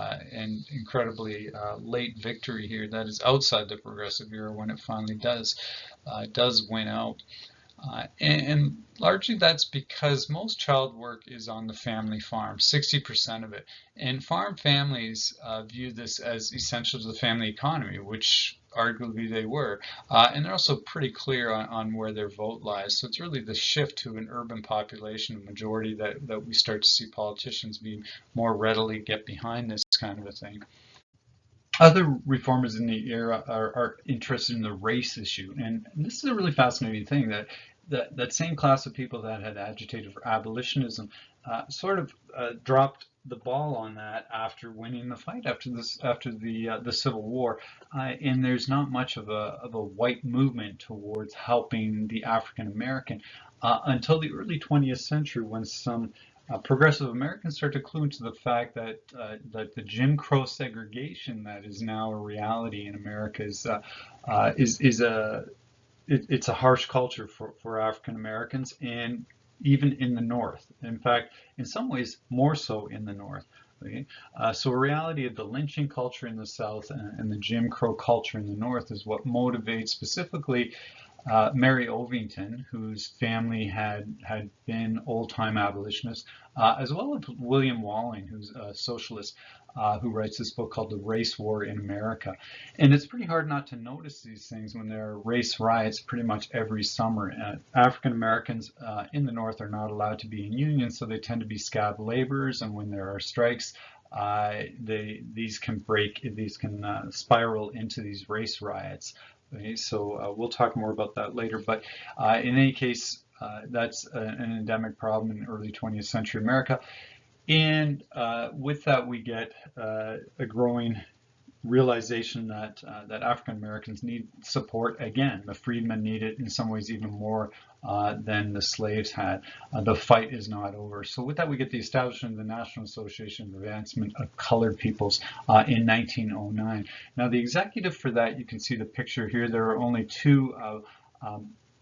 incredibly late victory here that is outside the progressive era when it finally does win out. And largely that's because most child work is on the family farm, 60% of it. And farm families view this as essential to the family economy, which arguably they were. And they're also pretty clear on where their vote lies. So it's really the shift to an urban population, a majority, that we start to see politicians be more readily get behind this kind of a thing. Other reformers in the era are interested in the race issue, and this is a really fascinating thing that same class of people that had agitated for abolitionism sort of dropped the ball on that after winning the fight after the Civil War, and there's not much of a white movement towards helping the African American until the early 20th century when some progressive Americans start to clue into the fact that the Jim Crow segregation that is now a reality in America it's a harsh culture for African Americans, and even in the North. In fact, in some ways, more so in the North. Okay? So a reality of the lynching culture in the South and the Jim Crow culture in the North is what motivates specifically Mary Ovington, whose family had been old-time abolitionists, as well as William Walling, who's a socialist, who writes this book called The Race War in America. And it's pretty hard not to notice these things when there are race riots pretty much every summer. African Americans in the North are not allowed to be in unions, so they tend to be scab laborers, and when there are strikes, these can spiral into these race riots. Okay, so we'll talk more about that later, but in any case, that's an endemic problem in early 20th century America. And with that, we get a growing realization that African Americans need support again. The freedmen need it in some ways even more than the slaves had. The fight is not over. So with that, we get the establishment of the National Association of Advancement of Colored Peoples in 1909. Now, the executive for that, you can see the picture here. There are only two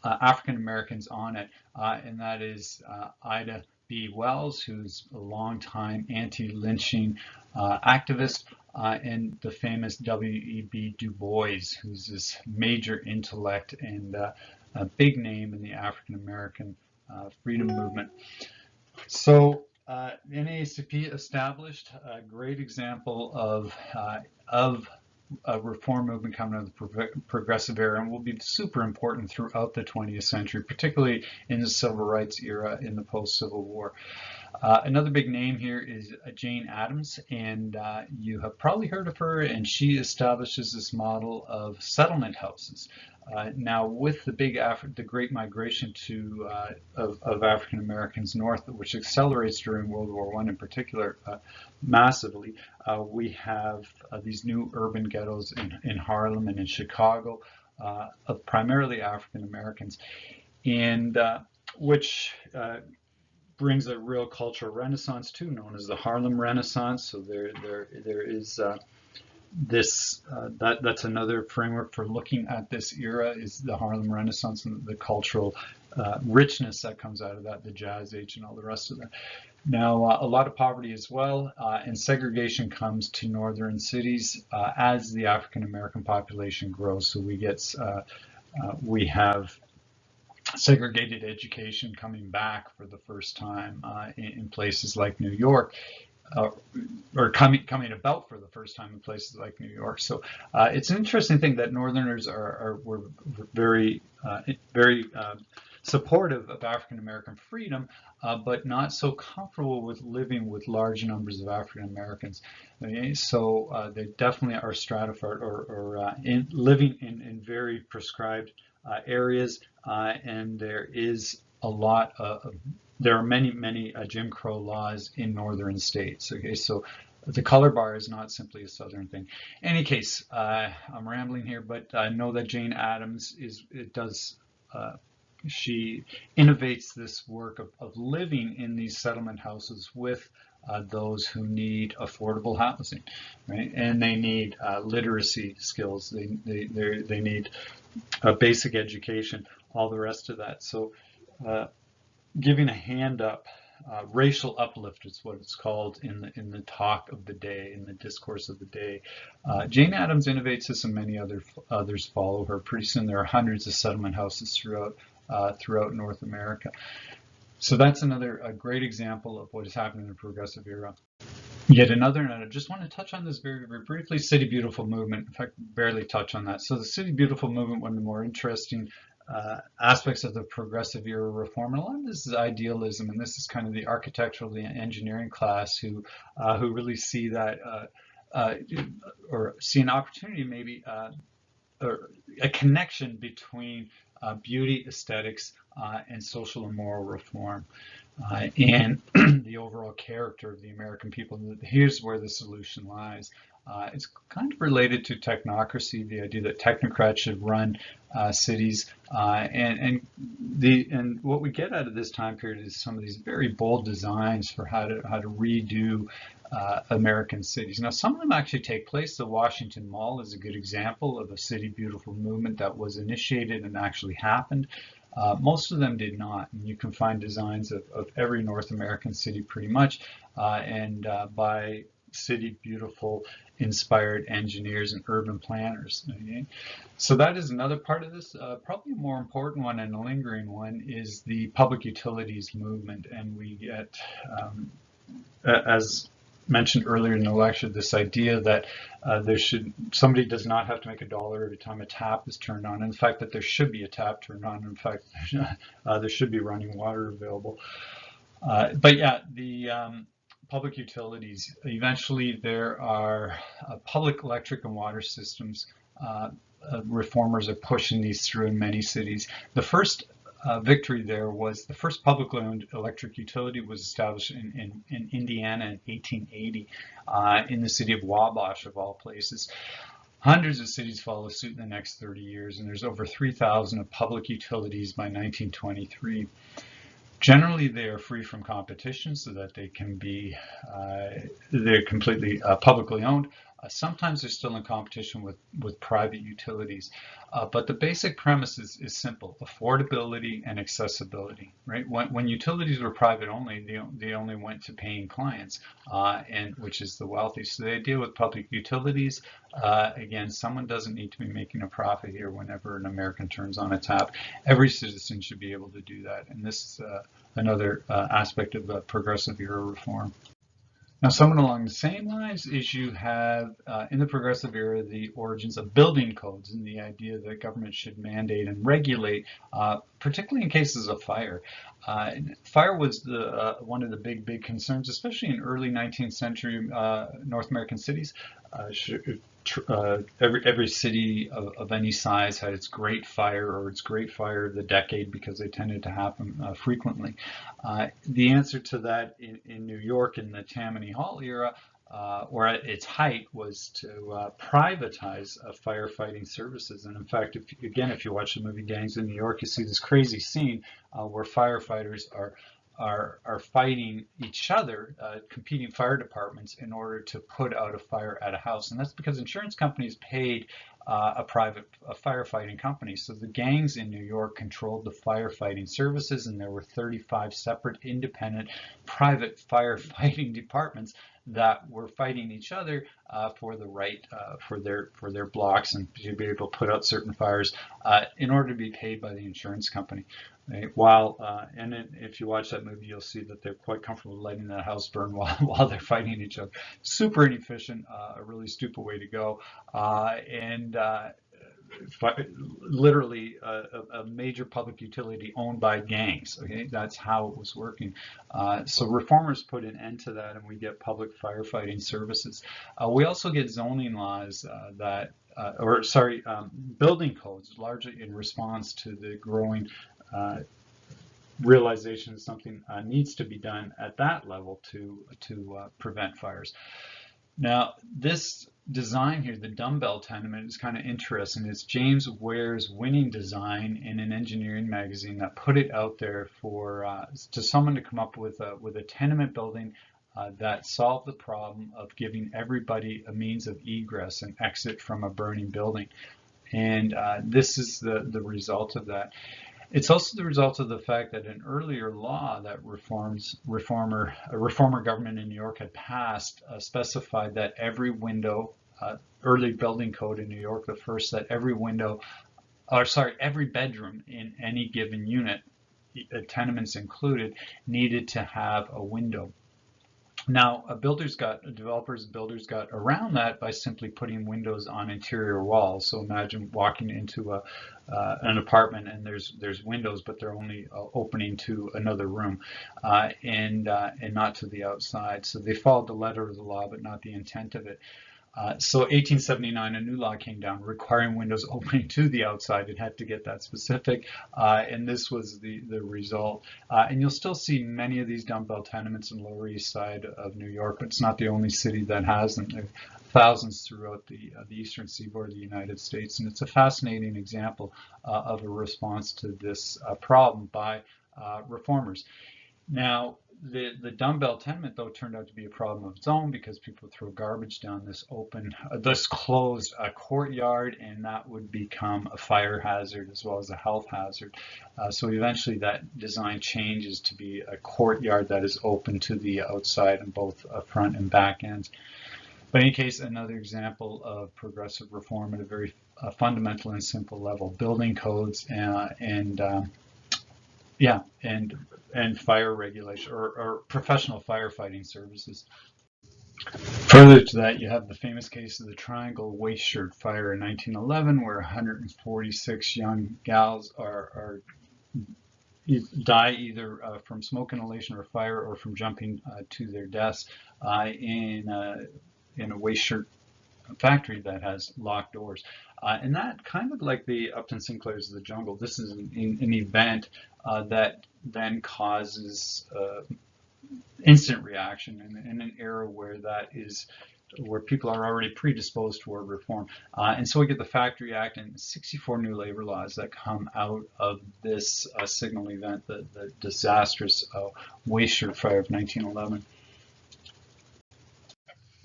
African Americans on it, and that is Ida B. Wells, who's a longtime anti-lynching activist, and the famous W.E.B. Du Bois, who's this major intellect and a big name in the African American freedom movement. So NAACP established a great example of a reform movement coming out of the progressive era, and will be super important throughout the 20th century, particularly in the civil rights era in the post-Civil War. Another big name here is Jane Addams, and you have probably heard of her, and she establishes this model of settlement houses. Now, with the Great Migration of African Americans north, which accelerates during World War I in particular massively, we have these new urban ghettos in Harlem and in Chicago of primarily African Americans, and which brings a real cultural renaissance too, known as the Harlem Renaissance. So there is that's another framework for looking at this era, is the Harlem Renaissance and the cultural richness that comes out of that, the Jazz Age and all the rest of that. Now, a lot of poverty as well, and segregation comes to northern cities as the African American population grows. So we have segregated education coming back for the first time in places like New York. uh, or coming about for the first time in places like New York. So it's an interesting thing that Northerners were very supportive of African American freedom, but not so comfortable with living with large numbers of African Americans. Okay? So they definitely are stratified or living in very prescribed areas, and there are many Jim Crow laws in northern states. Okay, so the color bar is not simply a southern thing. In any case, I'm rambling here, but I know that Jane Addams uh, she innovates this work of living in these settlement houses with those who need affordable housing, right? And they need literacy skills. They need a basic education, all the rest of that. So giving a hand up, racial uplift is what it's called in the talk of the day, in the discourse of the day. Jane Addams innovates this, and many others follow her. Pretty soon, there are hundreds of settlement houses throughout North America. So that's a great example of what is happening in the progressive era. Yet another, and I just want to touch on this very briefly, City Beautiful movement. In fact, barely touch on that. So the City Beautiful movement, one of the more interesting aspects of the progressive era reform, and a lot of this is idealism, and this is kind of the architectural, the engineering class who really see that or see an opportunity maybe or a connection between beauty, aesthetics, and social and moral reform. And the overall character of the American people. Here's where the solution lies. It's kind of related to technocracy, the idea that technocrats should run cities, and what we get out of this time period is some of these very bold designs for how to redo American cities. Now, some of them actually take place. The Washington Mall is a good example of a City Beautiful movement that was initiated and actually happened. Most of them did not, and you can find designs of every North American city pretty much, and by City Beautiful inspired engineers and urban planners. Okay? So that is another part of this. Probably a more important one and a lingering one is the public utilities movement, and we get, as mentioned earlier in the lecture, this idea that somebody does not have to make $1 every time a tap is turned on. In fact, that there should be a tap turned on. In fact, there should be running water available. But yeah, the public utilities. Eventually, there are public electric and water systems. Reformers are pushing these through in many cities. The first victory there was the first publicly owned electric utility was established in Indiana in 1880 in the city of Wabash, of all places. Hundreds of cities follow suit in the next 30 years, and there's over 3,000 of public utilities by 1923. Generally, they are free from competition so that they can be, they're completely publicly owned. Sometimes they're still in competition with private utilities. But the basic premise is simple: affordability and accessibility, right? When utilities were private only, they only went to paying clients, and which is the wealthy. So the idea with public utilities, again, someone doesn't need to be making a profit here whenever an American turns on a tap. Every citizen should be able to do that. And this is another aspect of progressive era reform. Now, somewhat along the same lines is you have, in the progressive era, the origins of building codes and the idea that government should mandate and regulate, particularly in cases of fire. Fire was one of the big concerns, especially in early 19th century North American cities. Every city of any size had its great fire or its great fire of the decade because they tended to happen frequently. The answer to that in New York in the Tammany Hall era, or at its height, was to privatize firefighting services. And in fact, if you watch the movie Gangs in New York, you see this crazy scene where firefighters are fighting each other, competing fire departments, in order to put out a fire at a house. And that's because insurance companies paid a firefighting company. So the gangs in New York controlled the firefighting services, and there were 35 separate independent private firefighting departments that were fighting each other for the right for their blocks and to be able to put out certain fires in order to be paid by the insurance company. Right? If you watch that movie, you'll see that they're quite comfortable letting that house burn while they're fighting each other. Super inefficient, a really stupid way to go, and literally a major public utility owned by gangs. Okay, that's how it was working. So reformers put an end to that, and we get public firefighting services. We also get zoning laws building codes, largely in response to the growing realization that something needs to be done at that level to prevent fires. Now, this design here, the dumbbell tenement, is kind of interesting. It's James Ware's winning design in an engineering magazine that put it out there for to someone to come up with a tenement building that solved the problem of giving everybody a means of egress and exit from a burning building. And this is the result of that. It's also the result of the fact that an earlier law that a reformer government in New York had passed specified that every window, early building code in New York, the first, that every bedroom in any given unit, tenements included, needed to have a window. Now, builders got around that by simply putting windows on interior walls. So imagine walking into an apartment and there's windows, but they're only opening to another room and not to the outside. So they followed the letter of the law, but not the intent of it. So 1879, a new law came down requiring windows opening to the outside. It had to get that specific, and this was the result. And you'll still see many of these dumbbell tenements in the Lower East Side of New York, but it's not the only city that has them. There are thousands throughout the eastern seaboard of the United States, and it's a fascinating example of a response to this problem by reformers. Now, the dumbbell tenement, though, turned out to be a problem of its own because people throw garbage down this closed courtyard, and that would become a fire hazard as well as a health hazard. So eventually that design changes to be a courtyard that is open to the outside on both front and back ends. But in any case, another example of progressive reform at a very fundamental and simple level: building codes and fire regulation or professional firefighting services. Further to that, you have the famous case of the Triangle Waist Shirt Fire in 1911, where 146 young gals die either from smoke inhalation or fire, or from jumping to their deaths in a waist shirt factory that has locked doors. And that, kind of like the Upton Sinclair's of the Jungle, this is an event that then causes instant reaction in an era where people are already predisposed toward reform. And so we get the Factory Act and 64 new labor laws that come out of this signal event, the disastrous waist shirt fire of 1911.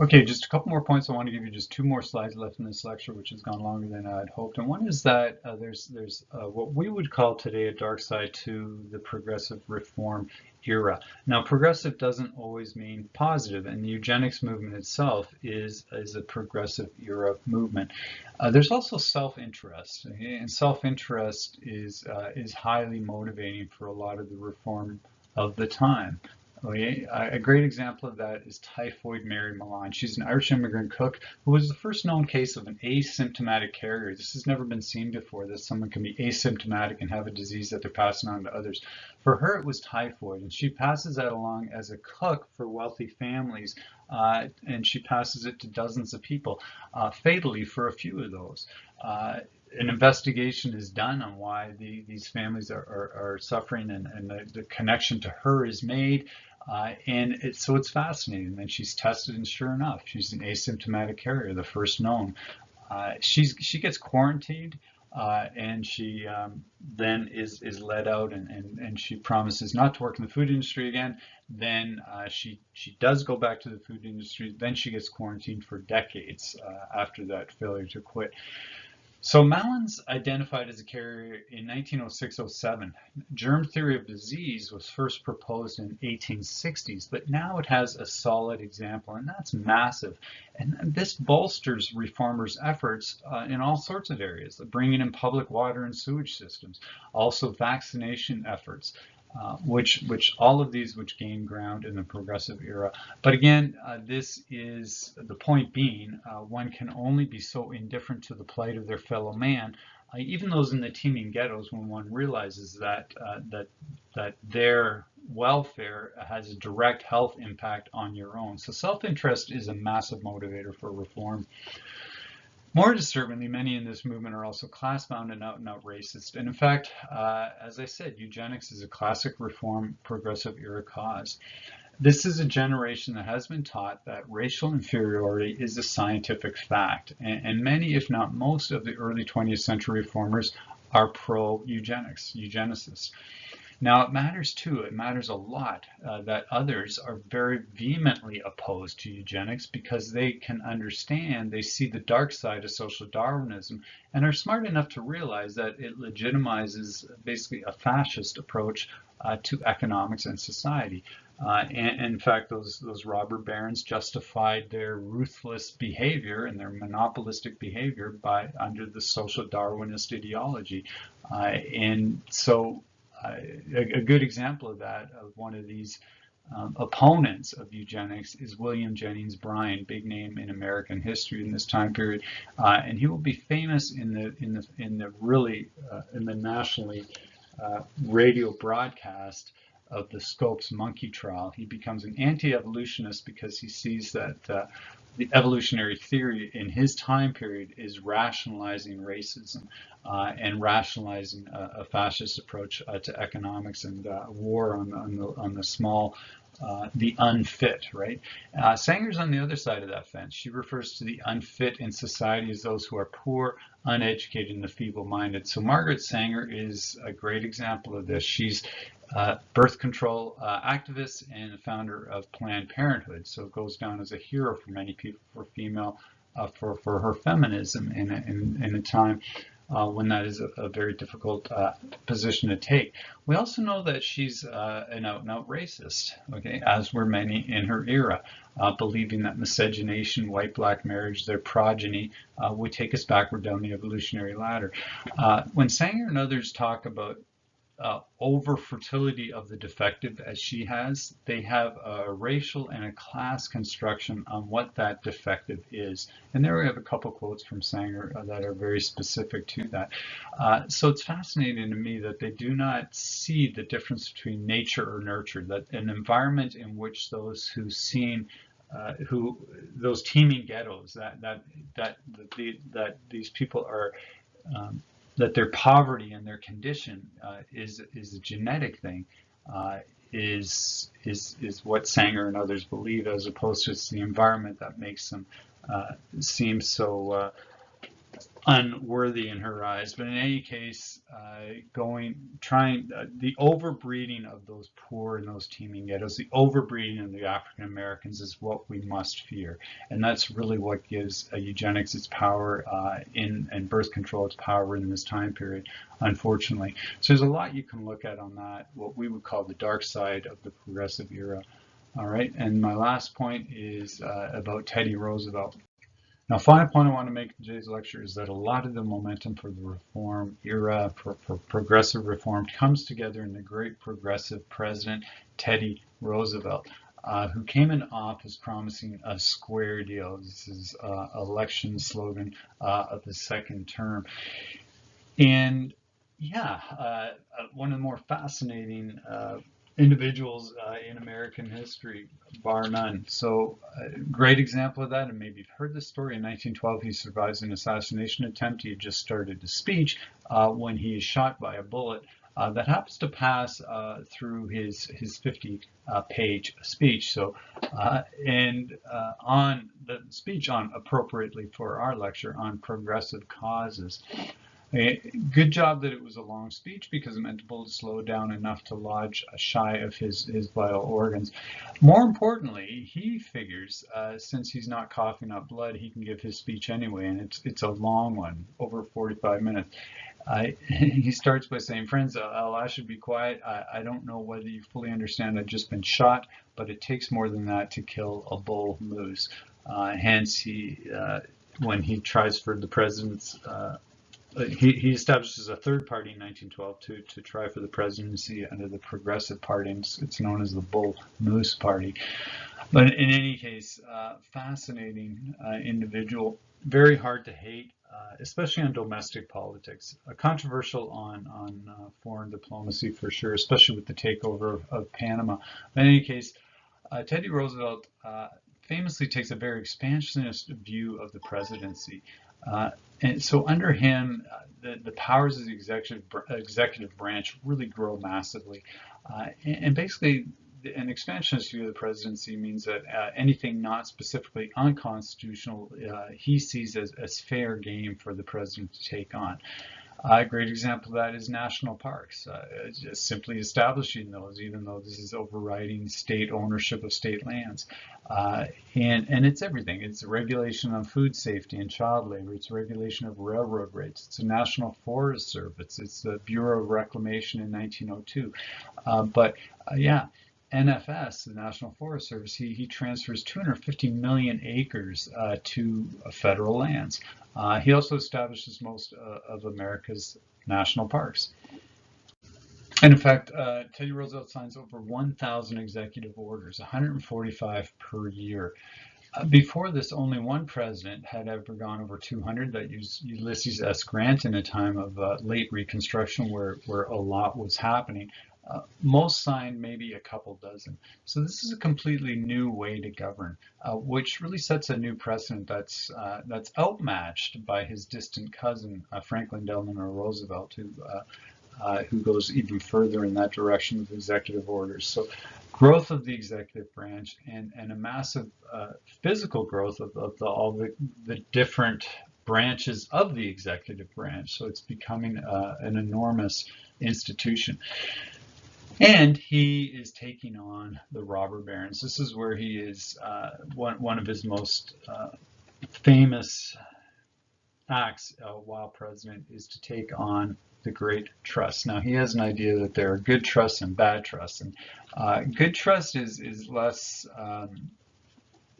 Okay, just a couple more points. I want to give you just two more slides left in this lecture, which has gone longer than I'd hoped. And one is that there's what we would call today a dark side to the progressive reform era. Now, progressive doesn't always mean positive, and the eugenics movement itself is a progressive era movement. There's also self-interest, okay? And self-interest is highly motivating for a lot of the reform of the time. Okay. A great example of that is Typhoid Mary Milan. She's an Irish immigrant cook who was the first known case of an asymptomatic carrier. This has never been seen before, that someone can be asymptomatic and have a disease that they're passing on to others. For her, it was typhoid, and she passes that along as a cook for wealthy families, and she passes it to dozens of people, fatally for a few of those. An investigation is done on why these families are suffering, and the connection to her is made. So it's fascinating. And she's tested, and sure enough, she's an asymptomatic carrier, the first known. She gets quarantined, and she then is let out, and she promises not to work in the food industry again. Then she does go back to the food industry. Then she gets quarantined for decades after that failure to quit. So Malins identified as a carrier in 1906-07. Germ theory of disease was first proposed in 1860s, but now it has a solid example, and that's massive. And this bolsters reformers' efforts in all sorts of areas, bringing in public water and sewage systems, also vaccination efforts. Which all of these which gain ground in the progressive era. But again, this is the point being, one can only be so indifferent to the plight of their fellow man, even those in the teeming ghettos, when one realizes that their welfare has a direct health impact on your own. So self-interest is a massive motivator for reform. More disturbingly, many in this movement are also class-bound and out racist. And in fact, as I said, eugenics is a classic reform progressive era cause. This is a generation that has been taught that racial inferiority is a scientific fact. And many, if not most, of the early 20th century reformers are pro-eugenics, eugenicists. Now, it matters too, it matters a lot that others are very vehemently opposed to eugenics because they can understand, they see the dark side of social Darwinism and are smart enough to realize that it legitimizes basically a fascist approach to economics and society. And in fact, those robber barons justified their ruthless behavior and their monopolistic behavior under the social Darwinist ideology. And so a good example of that, of one of these opponents of eugenics, is William Jennings Bryan, big name in American history in this time period, and he will be famous in the nationally radio broadcast of the Scopes monkey trial. He becomes an anti-evolutionist because he sees that the evolutionary theory in his time period is rationalizing racism and rationalizing a fascist approach to economics and war on the small, the unfit, right? Sanger's on the other side of that fence. She refers to the unfit in society as those who are poor, uneducated, and the feeble-minded. So Margaret Sanger is a great example of this. She's birth control activist and the founder of Planned Parenthood. So it goes down as a hero for many people, for female, for her feminism in a time when that is a very difficult position to take. We also know that she's an out-and-out racist, okay, as were many in her era, believing that miscegenation, white-black marriage, their progeny, would take us backward down the evolutionary ladder. When Sanger and others talk about over fertility of the defective as she has, they have a racial and a class construction on what that defective is. And there we have a couple quotes from Sanger that are very specific to that. So it's fascinating to me that they do not see the difference between nature or nurture, that an environment in which those who seem those teeming ghettos, that these people are that their poverty and their condition is a genetic thing, is what Sanger and others believe, as opposed to it's the environment that makes them seem so unworthy in her eyes. But in any case, the overbreeding of those poor and those teeming ghettos, the overbreeding of the African Americans is what we must fear. And that's really what gives eugenics its power and birth control its power in this time period, unfortunately. So there's a lot you can look at on that, what we would call the dark side of the progressive era. All right, and my last point is about Teddy Roosevelt. Now, final point I want to make in today's lecture is that a lot of the momentum for the reform era, for progressive reform, comes together in the great progressive president, Teddy Roosevelt, who came into office promising a square deal. This is election slogan of the second term. And yeah, one of the more fascinating individuals in American history, bar none. So great example of that, and maybe you've heard this story. In 1912, he survives an assassination attempt. He had just started a speech when he is shot by a bullet that happens to pass through his 50-page speech. So, on the speech on, appropriately for our lecture, on progressive causes. Good job that it was a long speech because it meant the bullet slowed down enough to lodge shy of his vital organs. More importantly, he figures since he's not coughing up blood, he can give his speech anyway, and it's a long one, over 45 minutes. He starts by saying, friends, I'll ask you to be quiet. I don't know whether you fully understand I've just been shot, but it takes more than that to kill a bull moose. Hence, when he tries for the president's he establishes a third party in 1912 to try for the presidency under the Progressive Party, and it's known as the Bull Moose Party. But in any case, fascinating individual, very hard to hate, especially on domestic politics. Controversial on foreign diplomacy for sure, especially with the takeover of Panama. But in any case, Teddy Roosevelt famously takes a very expansionist view of the presidency. And so under him, the powers of the executive branch really grow massively. And basically, an expansionist view of the presidency means that anything not specifically unconstitutional, he sees as fair game for the president to take on. A great example of that is national parks, just simply establishing those, even though this is overriding state ownership of state lands. And it's everything. It's regulation on food safety and child labor. It's regulation of railroad rates. It's a National Forest Service. It's the Bureau of Reclamation in 1902. Yeah. NFS, the National Forest Service, he transfers 250 million acres to federal lands. He also establishes most of America's national parks. And in fact, Teddy Roosevelt signs over 1,000 executive orders, 145 per year. Before this, only one president had ever gone over 200. That was Ulysses S. Grant in a time of late Reconstruction where a lot was happening. Most signed maybe a couple dozen. So this is a completely new way to govern, which really sets a new precedent that's outmatched by his distant cousin, Franklin Delano Roosevelt, who goes even further in that direction with executive orders. So growth of the executive branch and a massive physical growth of all the different branches of the executive branch. So it's becoming an enormous institution. And he is taking on the robber barons. This is where he is one of his most famous acts while president is to take on the great trust. Now he has an idea that there are good trusts and bad trusts, and good trust is less.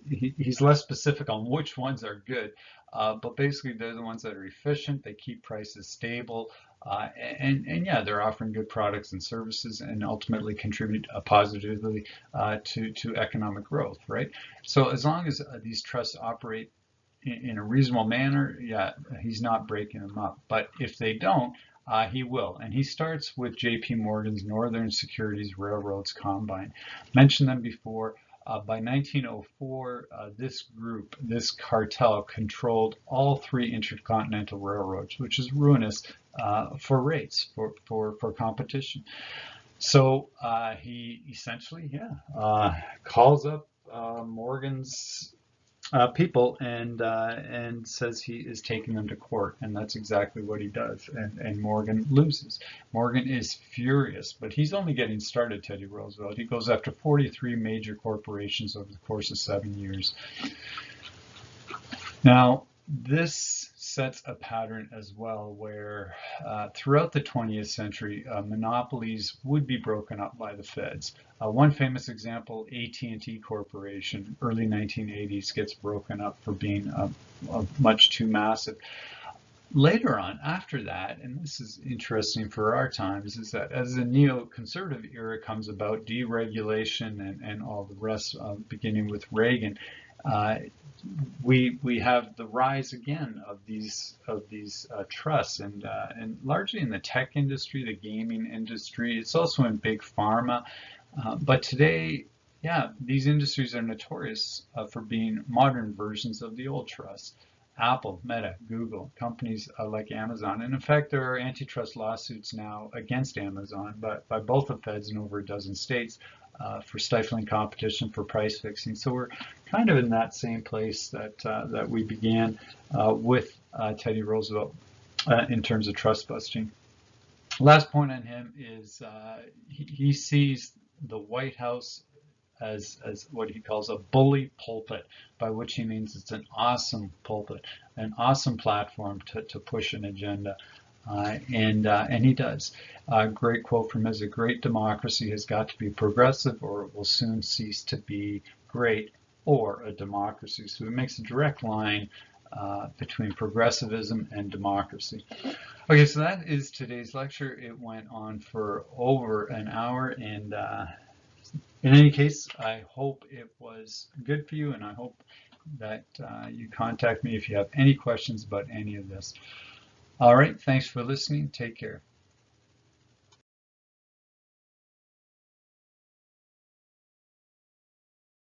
He's less specific on which ones are good, but basically they're the ones that are efficient. They keep prices stable. And yeah, they're offering good products and services and ultimately contribute positively to economic growth, right? So as long as these trusts operate in a reasonable manner, yeah, he's not breaking them up. But if they don't, he will. And he starts with J.P. Morgan's Northern Securities Railroads Combine. Mentioned them before. By 1904, this cartel, controlled all three intercontinental railroads, which is ruinous for rates, for competition. So he essentially, calls up Morgan's people and says he is taking them to court, and that's exactly what he does. And Morgan loses. Morgan is furious, but he's only getting started. Teddy Roosevelt. He goes after 43 major corporations over the course of 7 years. Now, this sets a pattern as well where throughout the 20th century, monopolies would be broken up by the feds. One famous example, AT&T Corporation, early 1980s, gets broken up for being much too massive. Later on, after that, and this is interesting for our times, is that as the neoconservative era comes about, deregulation and all the rest, beginning with Reagan, we have the rise again of these trusts, and largely in the tech industry, the gaming industry. It's also in big pharma, but today, yeah, these industries are notorious for being modern versions of the old trusts. Apple, Meta, Google, companies like Amazon, and in fact, there are antitrust lawsuits now against Amazon, but by both the feds in over a dozen states. For stifling competition, for price fixing. So we're kind of in that same place that we began with Teddy Roosevelt. in terms of trust busting. Last point on him is he sees the White House as what he calls a bully pulpit, by which he means it's an awesome pulpit, an awesome platform to push an agenda. And he does. Great quote from him is, a great democracy has got to be progressive or it will soon cease to be great or a democracy. So it makes a direct line between progressivism and democracy. Okay, so that is today's lecture. It went on for over an hour, and in any case, I hope it was good for you, and I hope that you contact me if you have any questions about any of this. All right, thanks for listening. Take care.